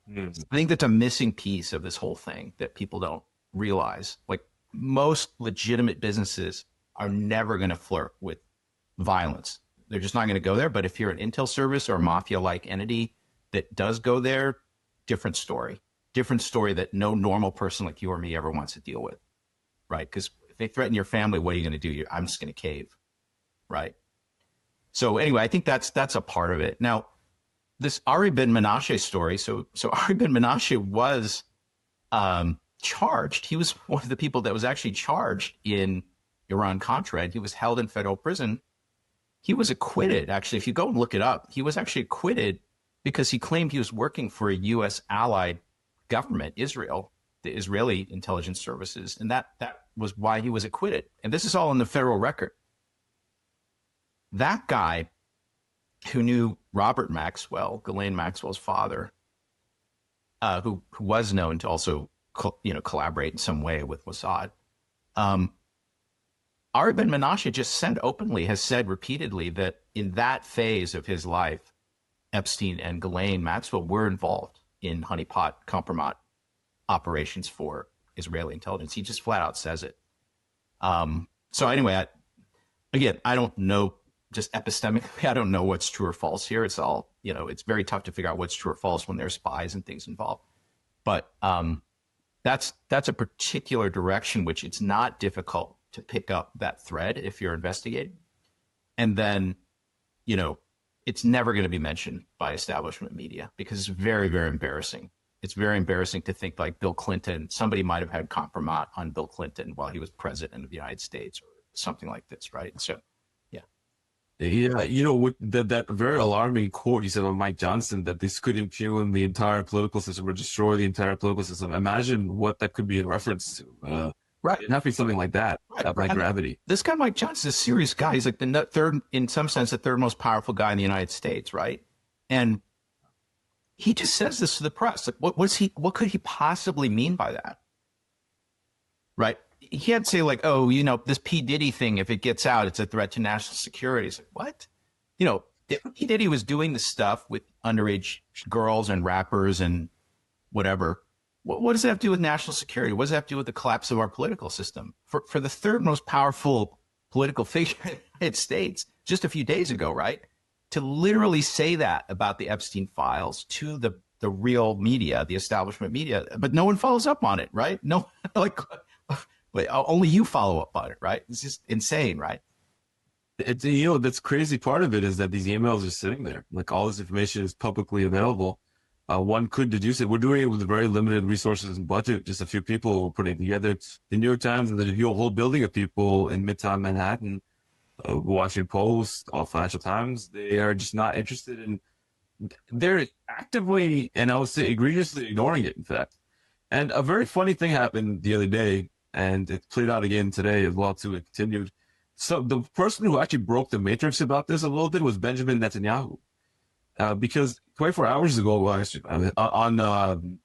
I think that's a missing piece of this whole thing that people don't realize. Like, most legitimate businesses are never going to flirt with violence. They're just not going to go there. But if you're an intel service or a mafia-like entity that does go there, different story. Different story that no normal person like you or me ever wants to deal with, right? Because if they threaten your family, what are you going to do? I'm just going to cave, right? So anyway, I think that's a part of it. Now, this Ari Ben Menashe story. So Ari Ben Menashe was charged. He was one of the people that was actually charged in Iran-Contra, and he was held in federal prison. He was acquitted. Actually, if you go and look it up, he was actually acquitted because he claimed he was working for a U.S. allied government, Israel, the Israeli intelligence services, and that was why he was acquitted. And this is all in the federal record. That guy who knew Robert Maxwell, Ghislaine Maxwell's father, who was known to also collaborate in some way with Mossad, Ari Ben Menashe just said openly, has said repeatedly that in that phase of his life, Epstein and Ghislaine Maxwell were involved in honeypot compromise operations for Israeli intelligence. He just flat out says it. So anyway, I don't know, just epistemically, I don't know what's true or false here. It's all, it's very tough to figure out what's true or false when there's spies and things involved. But that's a particular direction which it's not difficult to pick up that thread if you're investigating. And then, it's never going to be mentioned by establishment media because it's very, very embarrassing. It's very embarrassing to think like Bill Clinton, somebody might have had compromise on Bill Clinton while he was president of the United States or something like this, right? So, yeah. Yeah, that very alarming quote you said about Mike Johnson, that this could impugn the entire political system or destroy the entire political system. Imagine what that could be in reference to. Right. It'd have to be something like that, like gravity. This guy, Mike Johnson, is a serious guy. He's like the third, in some sense, the third most powerful guy in the United States, right? And he just says this to the press. Like, what could he possibly mean by that? Right? He can't say like, oh, this P. Diddy thing, if it gets out, it's a threat to national security. It's like, what? P. Diddy was doing this stuff with underage girls and rappers and whatever. What does that have to do with national security? What does that have to do with the collapse of our political system? For the third most powerful political figure in the United States, just a few days ago, right? To literally say that about the Epstein files to the real media, the establishment media, but no one follows up on it, right? No, but only you follow up on it, right? It's just insane, right? It's, that's crazy part of it is that these emails are sitting there. Like all this information is publicly available. One could deduce it. We're doing it with very limited resources and budget. Just a few people were putting it together. The New York Times and the whole building of people in Midtown Manhattan, Washington Post, all Financial Times, they are just not interested in. They're actively, and I would say egregiously ignoring it, in fact. And a very funny thing happened the other day, and it played out again today as well, too. It continued. So the person who actually broke the matrix about this a little bit was Benjamin Netanyahu. Because 24 hours ago, on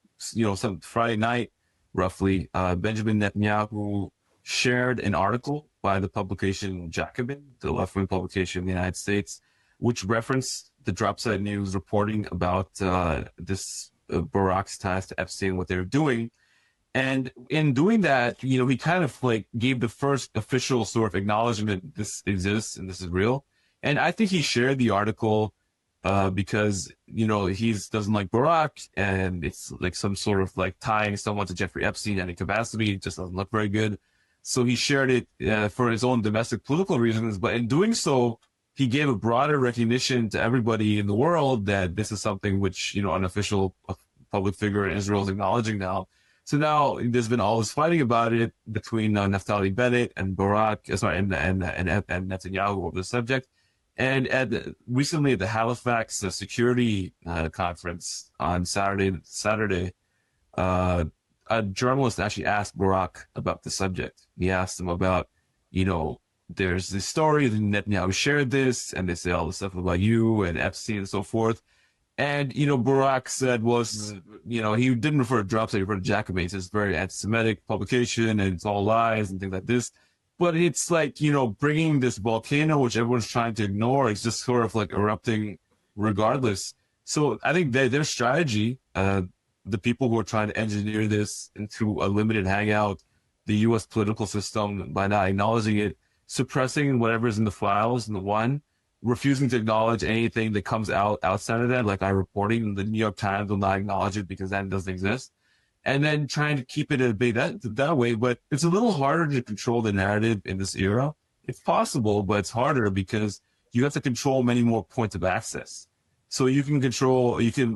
some Friday night, roughly, Benjamin Netanyahu shared an article by the publication Jacobin, the left-wing publication in the United States, which referenced the Dropsite News reporting about this Barak's ties to Epstein, what they're doing. And in doing that, he kind of like gave the first official sort of acknowledgement this exists and this is real. And I think he shared the article because, he doesn't like Barak, and it's like some sort of like tying someone to Jeffrey Epstein in any capacity. It just doesn't look very good. So he shared it for his own domestic political reasons. But in doing so, he gave a broader recognition to everybody in the world that this is something which, an official public figure in Israel is acknowledging now. So now there's been all this fighting about it between Naftali Bennett and Barak, and Netanyahu over the subject. And recently at the Halifax Security Conference on Saturday, a journalist actually asked Barak about the subject. He asked him about, there's this story that Netanyahu shared this, and they say all this stuff about you and Epstein and so forth. And, Barak said he didn't refer to Dropsite, he referred to Jacobin. It's a very anti-Semitic publication, and it's all lies and things like this. But it's like, bringing this volcano, which everyone's trying to ignore, it's just sort of like erupting regardless. So I think their strategy, the people who are trying to engineer this into a limited hangout, the U.S. political system by not acknowledging it, suppressing whatever's in the files, in the one, refusing to acknowledge anything that comes out outside of that, like our reporting, the New York Times will not acknowledge it because that doesn't exist. and then trying to keep it at bay that way. But it's a little harder to control the narrative in this era. It's possible, but it's harder because you have to control many more points of access. So you can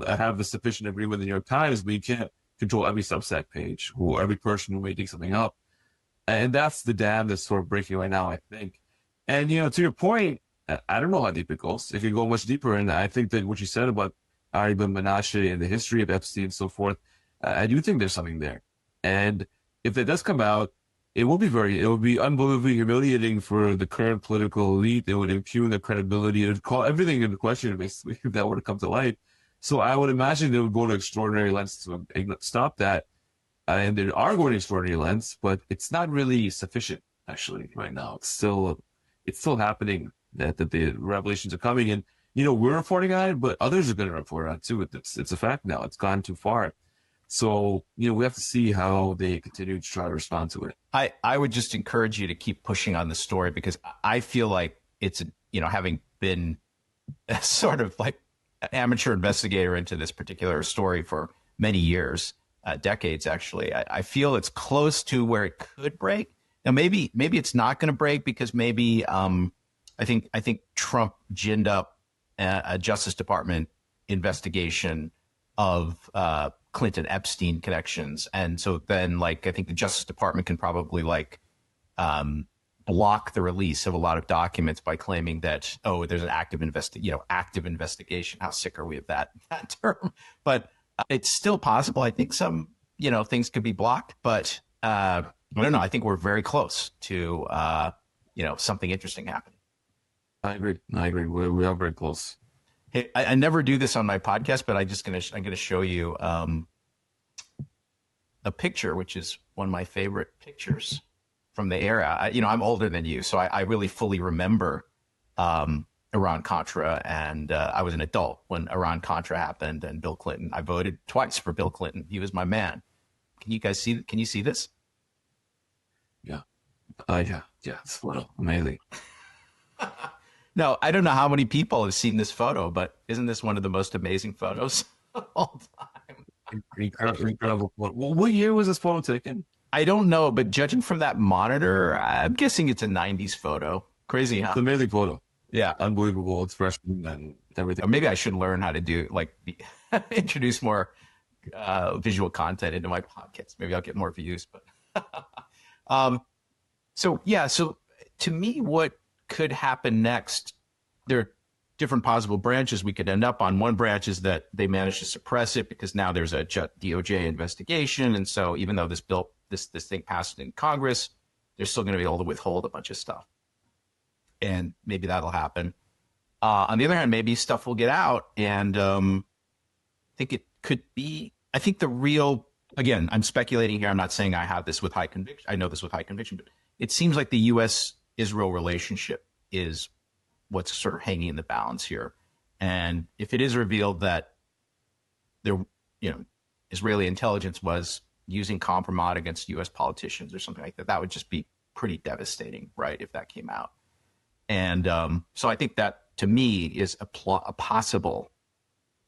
have the sufficient agreement with the New York Times, but you can't control every Substack page or every person who may dig something up. And that's the dam that's sort of breaking right now, I think. And, to your point, I don't know how deep it goes. It can go much deeper. And I think that what you said about Ari Ben Menashe and the history of Epstein and so forth, I do think there's something there. And if that does come out, it will be unbelievably humiliating for the current political elite. It would impugn their credibility. It would call everything into question, basically, if that were to come to light. So I would imagine they would go to extraordinary lengths to stop that. And there are going to extraordinary lengths, but it's not really sufficient, actually, right now. It's still happening that the revelations are coming. And, we're reporting on it, but others are going to report on it, too. It's a fact now. It's gone too far. So, we have to see how they continue to try to respond to it. I would just encourage you to keep pushing on the story, because I feel like it's, having been a sort of like an amateur investigator into this particular story for many years, decades, actually, I feel it's close to where it could break. Now, maybe it's not going to break because maybe I think Trump ginned up a Justice Department investigation of Clinton Epstein connections. And so then, I think the Justice Department can probably block the release of a lot of documents by claiming that, there's an active investigation. How sick are we of that term? But it's still possible. I think some, things could be blocked, but I don't know. I think we're very close to, something interesting happening. I agree. We are very close. Hey, I never do this on my podcast, but I'm gonna show you a picture, which is one of my favorite pictures from the era. I'm older than you, so I really fully remember Iran-Contra, and I was an adult when Iran-Contra happened, and Bill Clinton. I voted twice for Bill Clinton. He was my man. Can you guys see? Can you see this? Yeah. Yeah. It's a little amazing. No, I don't know how many people have seen this photo, but isn't this one of the most amazing photos of all time? Incredible photo. Well, what year was this photo taken? I don't know, but judging from that monitor, I'm guessing it's a 90s photo. Crazy, huh? It's an amazing photo. Yeah. Unbelievable expression and everything. Or maybe I should learn how to do, introduce more visual content into my podcast. Maybe I'll get more views. But so to me, what could happen next, there are different possible branches we could end up on. One branch is that they managed to suppress it because now there's a DOJ investigation. And so even though this thing passed in Congress, they're still going to be able to withhold a bunch of stuff. And maybe that'll happen. On the other hand, maybe stuff will get out. And I think it could be, I think the real, again, I'm speculating here. I'm not saying I have this with high conviction. I know this with high conviction, but it seems like the U.S.-Israel relationship is what's sort of hanging in the balance here. And if it is revealed that Israeli intelligence was using compromise against U.S. politicians or something like that, that would just be pretty devastating, right, if that came out. And so I think that, to me, is a possible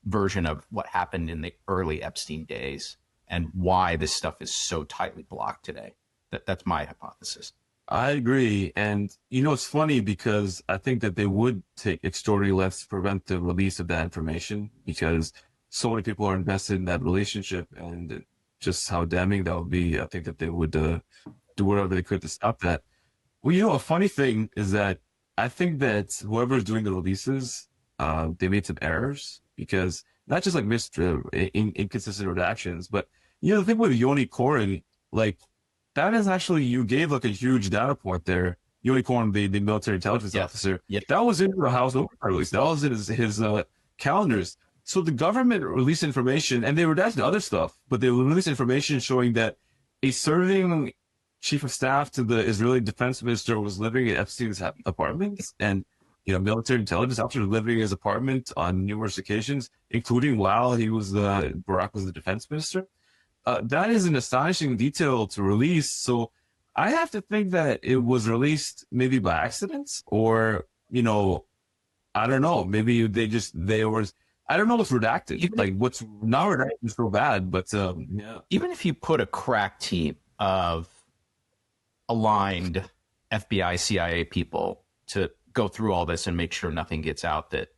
version of what happened in the early Epstein days and why this stuff is so tightly blocked today. That's my hypothesis. I agree. And, it's funny because I think that they would take extraordinary lengths to prevent the release of that information because so many people are invested in that relationship, and just how damning that would be. I think that they would do whatever they could to stop that. Well, a funny thing is that I think that whoever's doing the releases, they made some errors because not just inconsistent redactions, but, the thing with Yoni Koren, that is actually, you gave a huge data point there. Yoni Koren, the military intelligence officer, that was in the House release. That was in his calendars. So the government released information, and they redacted other stuff, but they released information showing that a serving chief of staff to the Israeli defense minister was living at Epstein's apartments, and military intelligence officer living in his apartment on numerous occasions, including while Barack was the defense minister. That is an astonishing detail to release. So I have to think that it was released maybe by accident, or I don't know. Maybe I don't know what's redacted. Even Like what's not redacted is so bad, but yeah. Even if you put a crack team of aligned FBI, CIA people to go through all this and make sure nothing gets out that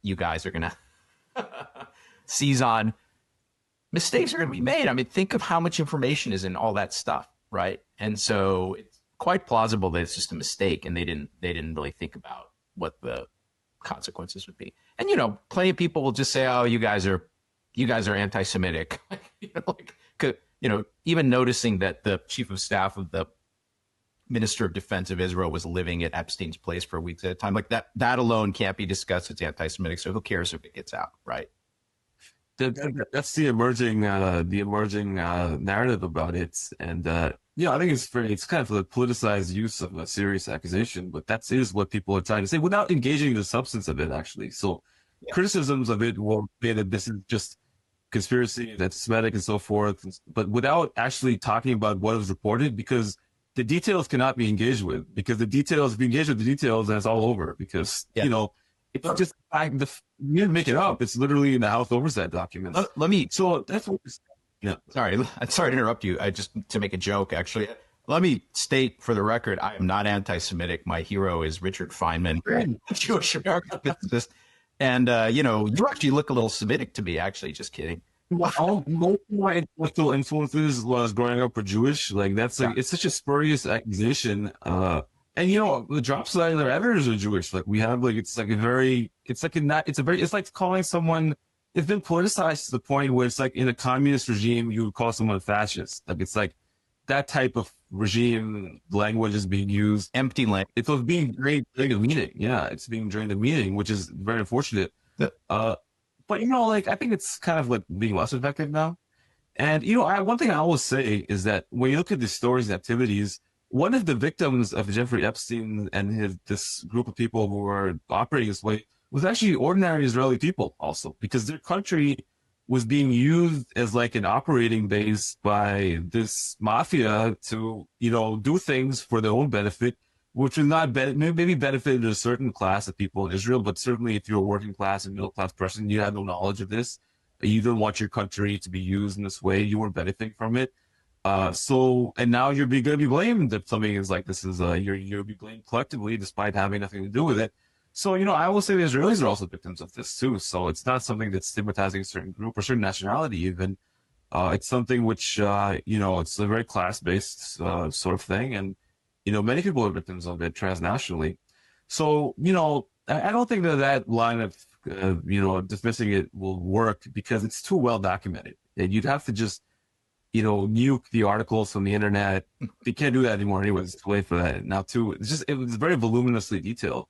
you guys are going to seize on, mistakes are going to be made. I mean, think of how much information is in all that stuff, right? And so it's quite plausible that it's just a mistake, and they didn't really think about what the consequences would be. And you know, plenty of people will just say, "Oh, you guys are anti-Semitic." Even noticing that the chief of staff of the Minister of Defense of Israel was living at Epstein's place for weeks at a time, like that alone can't be discussed as anti-Semitic. So who cares if it gets out, right? That's the emerging narrative about it, and I think it's kind of a politicized use of a serious accusation, but that is what people are trying to say without engaging in the substance of it, actually. So criticisms of it will be that this is just conspiracy, that's Semitic and so forth, but without actually talking about what was reported, because the details cannot be engaged with, because if you engage with the details, then it's all over, because, it's just, you didn't make it up. It's literally in the House Oversight documents. So that's what, Sorry to interrupt you. To make a joke, actually. Let me state for the record, I am not anti-Semitic. My hero is Richard Feynman, Jewish American physicist. And, you actually look a little Semitic to me, actually. Just kidding. Well, most of my intellectual influences was growing up were Jewish. Like, it's such a spurious accusation. And the drop side, their editors are Jewish. Like we have, it's like calling someone, it's been politicized to the point where it's like in a communist regime, you would call someone a fascist. Like it's like that type of regime language is being used. Empty language. It was being drained in the meeting. Yeah, it's being drained in the meeting, which is very unfortunate. But I think it's kind of like being less effective now. And, one thing I always say is that when you look at the stories and activities, one of the victims of Jeffrey Epstein and this group of people who were operating this way was actually ordinary Israeli people also, because their country was being used as like an operating base by this mafia to, do things for their own benefit, which would not maybe benefited a certain class of people in Israel, but certainly if you're a working class and middle class person, you had no knowledge of this. You don't want your country to be used in this way. You weren't benefiting from it. And now you're going to be blamed if something is like this you'll be blamed collectively despite having nothing to do with it. So, I will say the Israelis are also victims of this too. So it's not something that's stigmatizing a certain group or certain nationality even. It's something which, it's a very class-based sort of thing. And, many people are victims of it transnationally. So, I don't think that line of, dismissing it will work because it's too well documented. And you'd have to just, nuke the articles from the internet. You can't do that anymore anyways. It's too late for that now too. It was very voluminously detailed.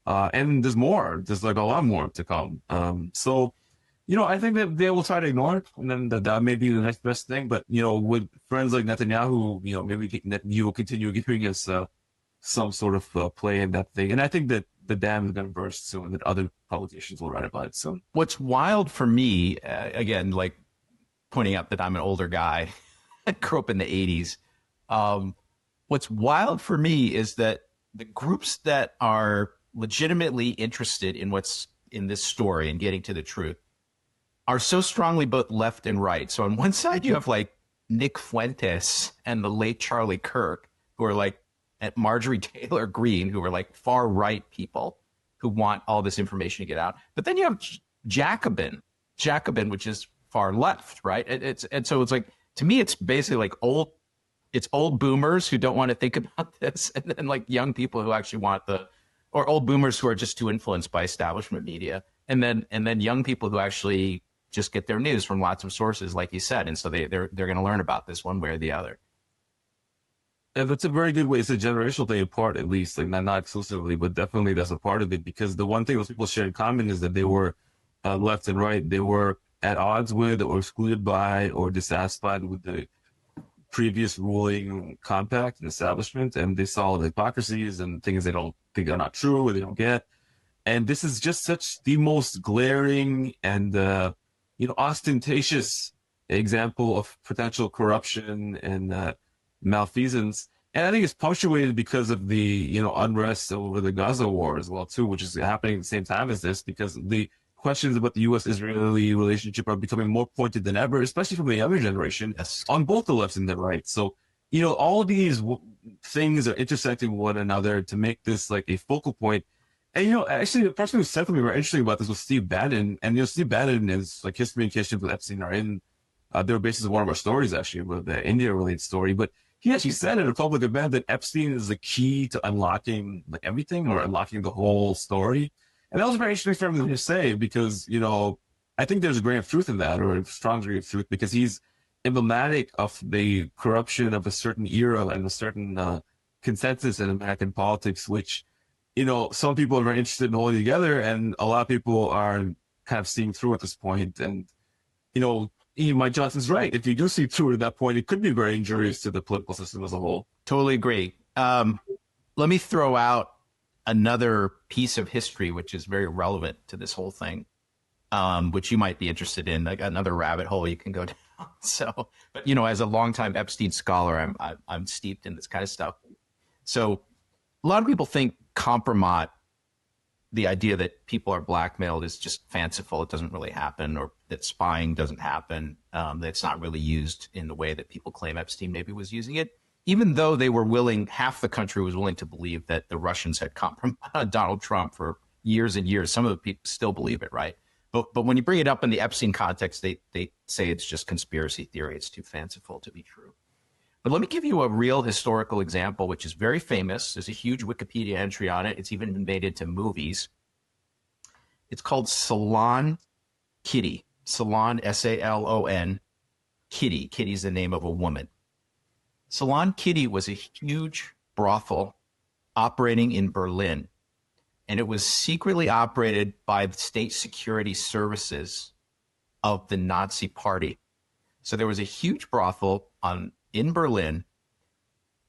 And there's more. There's like a lot more to come. So, I think that they will try to ignore it, and then that may be the next best thing. But, with friends like Netanyahu, maybe you will continue giving us some sort of play in that thing. And I think that the dam is going to burst soon, that other politicians will write about it soon. What's wild for me, again, like pointing out that I'm an older guy, I grew up in the 80s. What's wild for me is that the groups that are legitimately interested in what's in this story and getting to the truth are so strongly both left and right. So on one side, you have like Nick Fuentes and the late Charlie Kirk, who are like at Marjorie Taylor Greene, who are like far right people who want all this information to get out. But then you have Jacobin, which is far left, right? And so it's like, to me, it's basically like old boomers who don't want to think about this, and then like young people who actually want or old boomers who are just too influenced by establishment media, and then young people who actually just get their news from lots of sources, like you said, and so they're going to learn about this one way or the other. And that's a very good way. It's a generational thing, in part at least, like not exclusively, but definitely that's a part of it. Because the one thing those people share in common is that they were left and right. They were at odds with, or excluded by, or dissatisfied with the previous ruling compact and establishment, and they saw the hypocrisies and things they don't think are not true or they don't get. And this is just such the most glaring and ostentatious example of potential corruption and malfeasance. And I think it's punctuated because of the unrest over the Gaza war as well too, which is happening at the same time as this, because the questions about the U.S.-Israeli relationship are becoming more pointed than ever, especially from the younger generation, Yes. on both the left and the right. So, all these things are intersecting with one another to make this like a focal point. And, actually, the person who said something very interesting about this was Steve Bannon. And, Steve Bannon is like his communications with Epstein are in, they were basis of one of our stories, actually, with the India-related story. But he actually said in a public event that Epstein is the key to unlocking like everything or unlocking the whole story. And that was very interesting for him to say because, I think there's a grain of truth in that, or a strong degree of truth, because he's emblematic of the corruption of a certain era and a certain consensus in American politics, which, some people are very interested in holding together, and a lot of people are kind of seeing through at this point. And, Mike Johnson's right. If you do see through at that point, it could be very injurious to the political system as a whole. Totally agree. Let me throw out another piece of history which is very relevant to this whole thing, which you might be interested in. I got another rabbit hole you can go down. So, but as a longtime Epstein scholar, I'm steeped in this kind of stuff. So, a lot of people think compromat, the idea that people are blackmailed, is just fanciful. It doesn't really happen, or that spying doesn't happen. That it's not really used in the way that people claim Epstein maybe was using it. Even though they were willing, half the country was willing to believe that the Russians had compromised Donald Trump for years and years. Some of the people still believe it, right? But when you bring it up in the Epstein context, they say it's just conspiracy theory. It's too fanciful to be true. But let me give you a real historical example, which is very famous. There's a huge Wikipedia entry on it. It's even been made into movies. It's called Salon Kitty. Salon, S-A-L-O-N, Kitty. Kitty's the name of a woman. Salon Kitty was a huge brothel operating in Berlin, and it was secretly operated by the state security services of the Nazi Party. So there was a huge brothel in Berlin.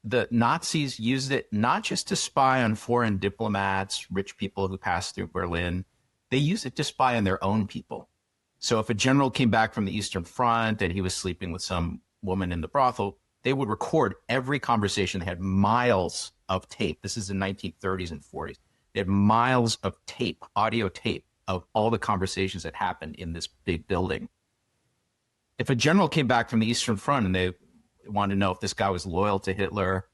The Nazis used it not just to spy on foreign diplomats, rich people who passed through Berlin. They used it to spy on their own people. So if a general came back from the Eastern Front and he was sleeping with some woman in the brothel, they would record every conversation. They had miles of tape. This is the 1930s and 40s. They had miles of tape, audio tape, of all the conversations that happened in this big building. If a general came back from the Eastern Front and they wanted to know if this guy was loyal to Hitler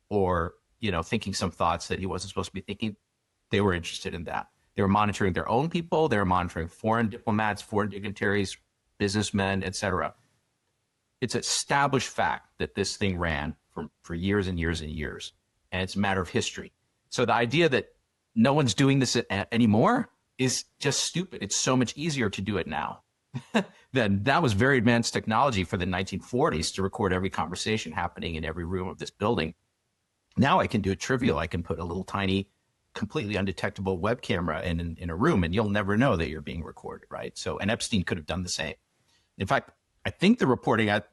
or, thinking some thoughts that he wasn't supposed to be thinking, they were interested in that. They were monitoring their own people. They were monitoring foreign diplomats, foreign dignitaries, businessmen, etc. It's an established fact that this thing ran for years and years and years, and it's a matter of history. So the idea that no one's doing this anymore is just stupid. It's so much easier to do it now. Then that was very advanced technology for the 1940s to record every conversation happening in every room of this building. Now I can do it trivial. I can put a little tiny, completely undetectable web camera in a room, and you'll never know that you're being recorded, right? So, and Epstein could have done the same. In fact, I think the reporting, I'm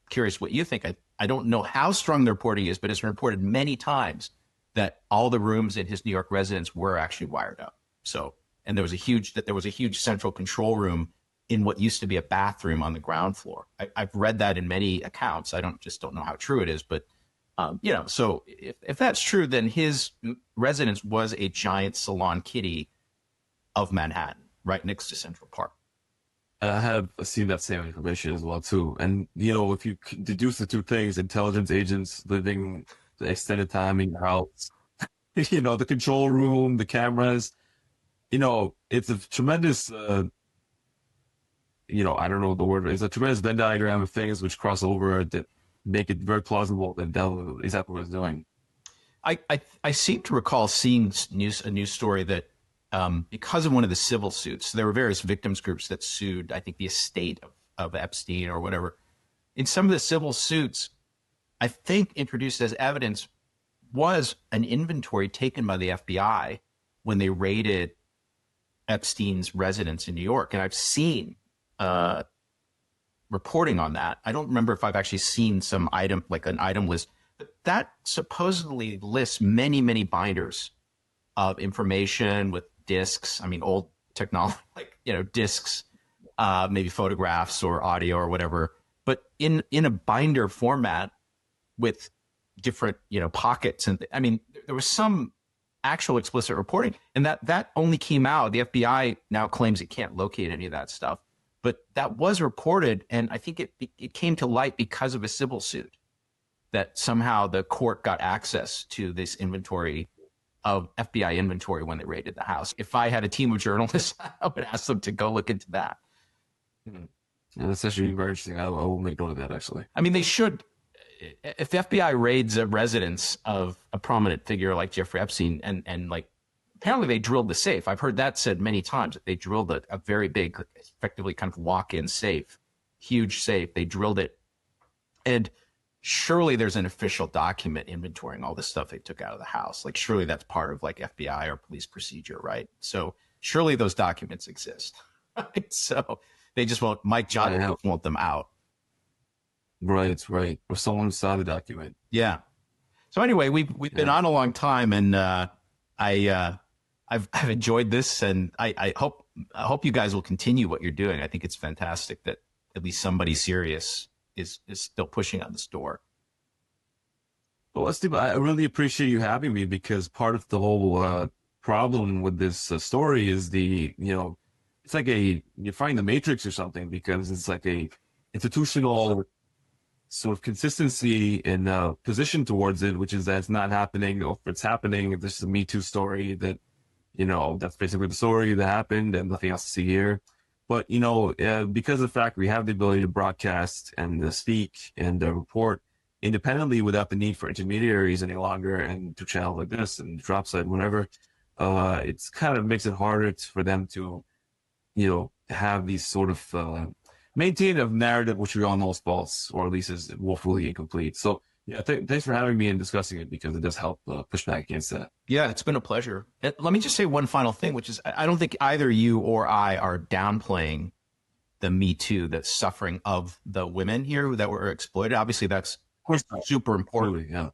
curious what you think. I don't know how strong the reporting is, but it's been reported many times that all the rooms in his New York residence were actually wired up. So, and there was a huge central control room in what used to be a bathroom on the ground floor. I've read that in many accounts. I don't know how true it is, but so if that's true, then his residence was a giant Salon Kitty of Manhattan, right next to Central Park. I have seen that same information as well too. And if you deduce the two things, intelligence agents living the extended time in your house, the control room, the cameras, it's a tremendous I don't know the word. It's a tremendous Venn diagram of things which cross over that make it very plausible that Dell exactly what it's doing. I seem to recall seeing a news story that because of one of the civil suits, there were various victims groups that sued, I think, the estate of Epstein or whatever. In some of the civil suits, I think introduced as evidence was an inventory taken by the FBI when they raided Epstein's residence in New York. And I've seen reporting on that. I don't remember if I've actually seen some item, like an item list, but that supposedly lists many, many binders of information with discs. I mean, old technology, like, discs, maybe photographs or audio or whatever, but in a binder format with different, pockets. And I mean, there was some actual explicit reporting. And that only came out. The FBI now claims it can't locate any of that stuff, but that was reported. And I think it came to light because of a civil suit, that somehow the court got access to this inventory of FBI inventory when they raided the house. If I had a team of journalists, I would ask them to go look into that. Yeah, that's actually very interesting. I will make note of that, actually. I mean, they should. If the FBI raids a residence of a prominent figure like Jeffrey Epstein, and like, apparently they drilled the safe. I've heard that said many times, that they drilled a very big, effectively kind of walk-in safe, huge safe. They drilled it. And surely there's an official document inventorying all this stuff they took out of the house. Like, surely that's part of like FBI or police procedure, right? So surely those documents exist. Right? So they just won't, Mike Johnson won't want them out. Right. Or someone saw the document. Yeah. So anyway, we've been on a long time, and I've enjoyed this, and I hope you guys will continue what you're doing. I think it's fantastic that at least somebody serious is still pushing on this door. Well, Steve, I really appreciate you having me, because part of the whole problem with this story is it's like you find the Matrix or something, because it's like a institutional sort of consistency and position towards it, which is that it's not happening, or if it's happening, if this is a Me Too story, that, that's basically the story that happened and nothing else to see here. But, because of the fact we have the ability to broadcast and speak and report independently without the need for intermediaries any longer, and to channels like this and Dropsite, whatever, it's kind of makes it harder for them to, have these sort of maintain a narrative which we all know is false, or at least is woefully incomplete. So yeah, thanks for having me and discussing it, because it does help push back against that. Yeah, it's been a pleasure. And let me just say one final thing, which is I don't think either you or I are downplaying the Me Too, the suffering of the women here that were exploited. Obviously, that's super important. Really, yeah.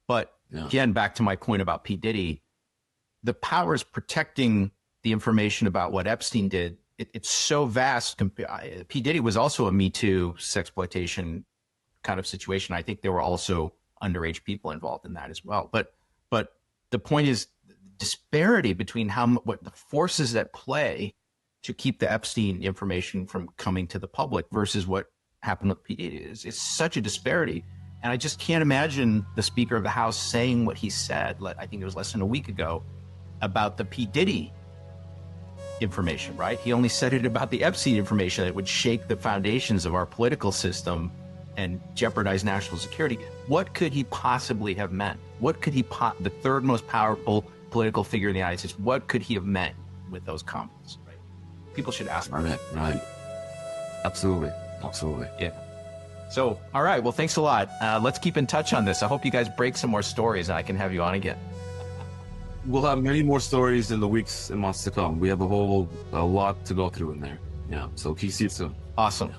But again, back to my point about P. Diddy, the powers protecting the information about what Epstein did, it's so vast. P. Diddy was also a Me Too sexploitation kind of situation. I think there were also underage people involved in that as well. But the point is disparity between what the forces at play to keep the Epstein information from coming to the public versus what happened with P. Diddy is such a disparity. And I just can't imagine the Speaker of the House saying what he said, I think it was less than a week ago, about the P. Diddy information, right? He only said it about the Epstein information that would shake the foundations of our political system and jeopardize national security. What could he possibly have meant? What could he, the third most powerful political figure in the United States, what could he have meant with those comments? Right? People should ask. Right. Absolutely. Yeah. So, all right. Well, thanks a lot. Let's keep in touch on this. I hope you guys break some more stories and I can have you on again. We'll have many more stories in the weeks and months to come. We have a lot to go through in there. Yeah. So keep you soon. Awesome. Yeah.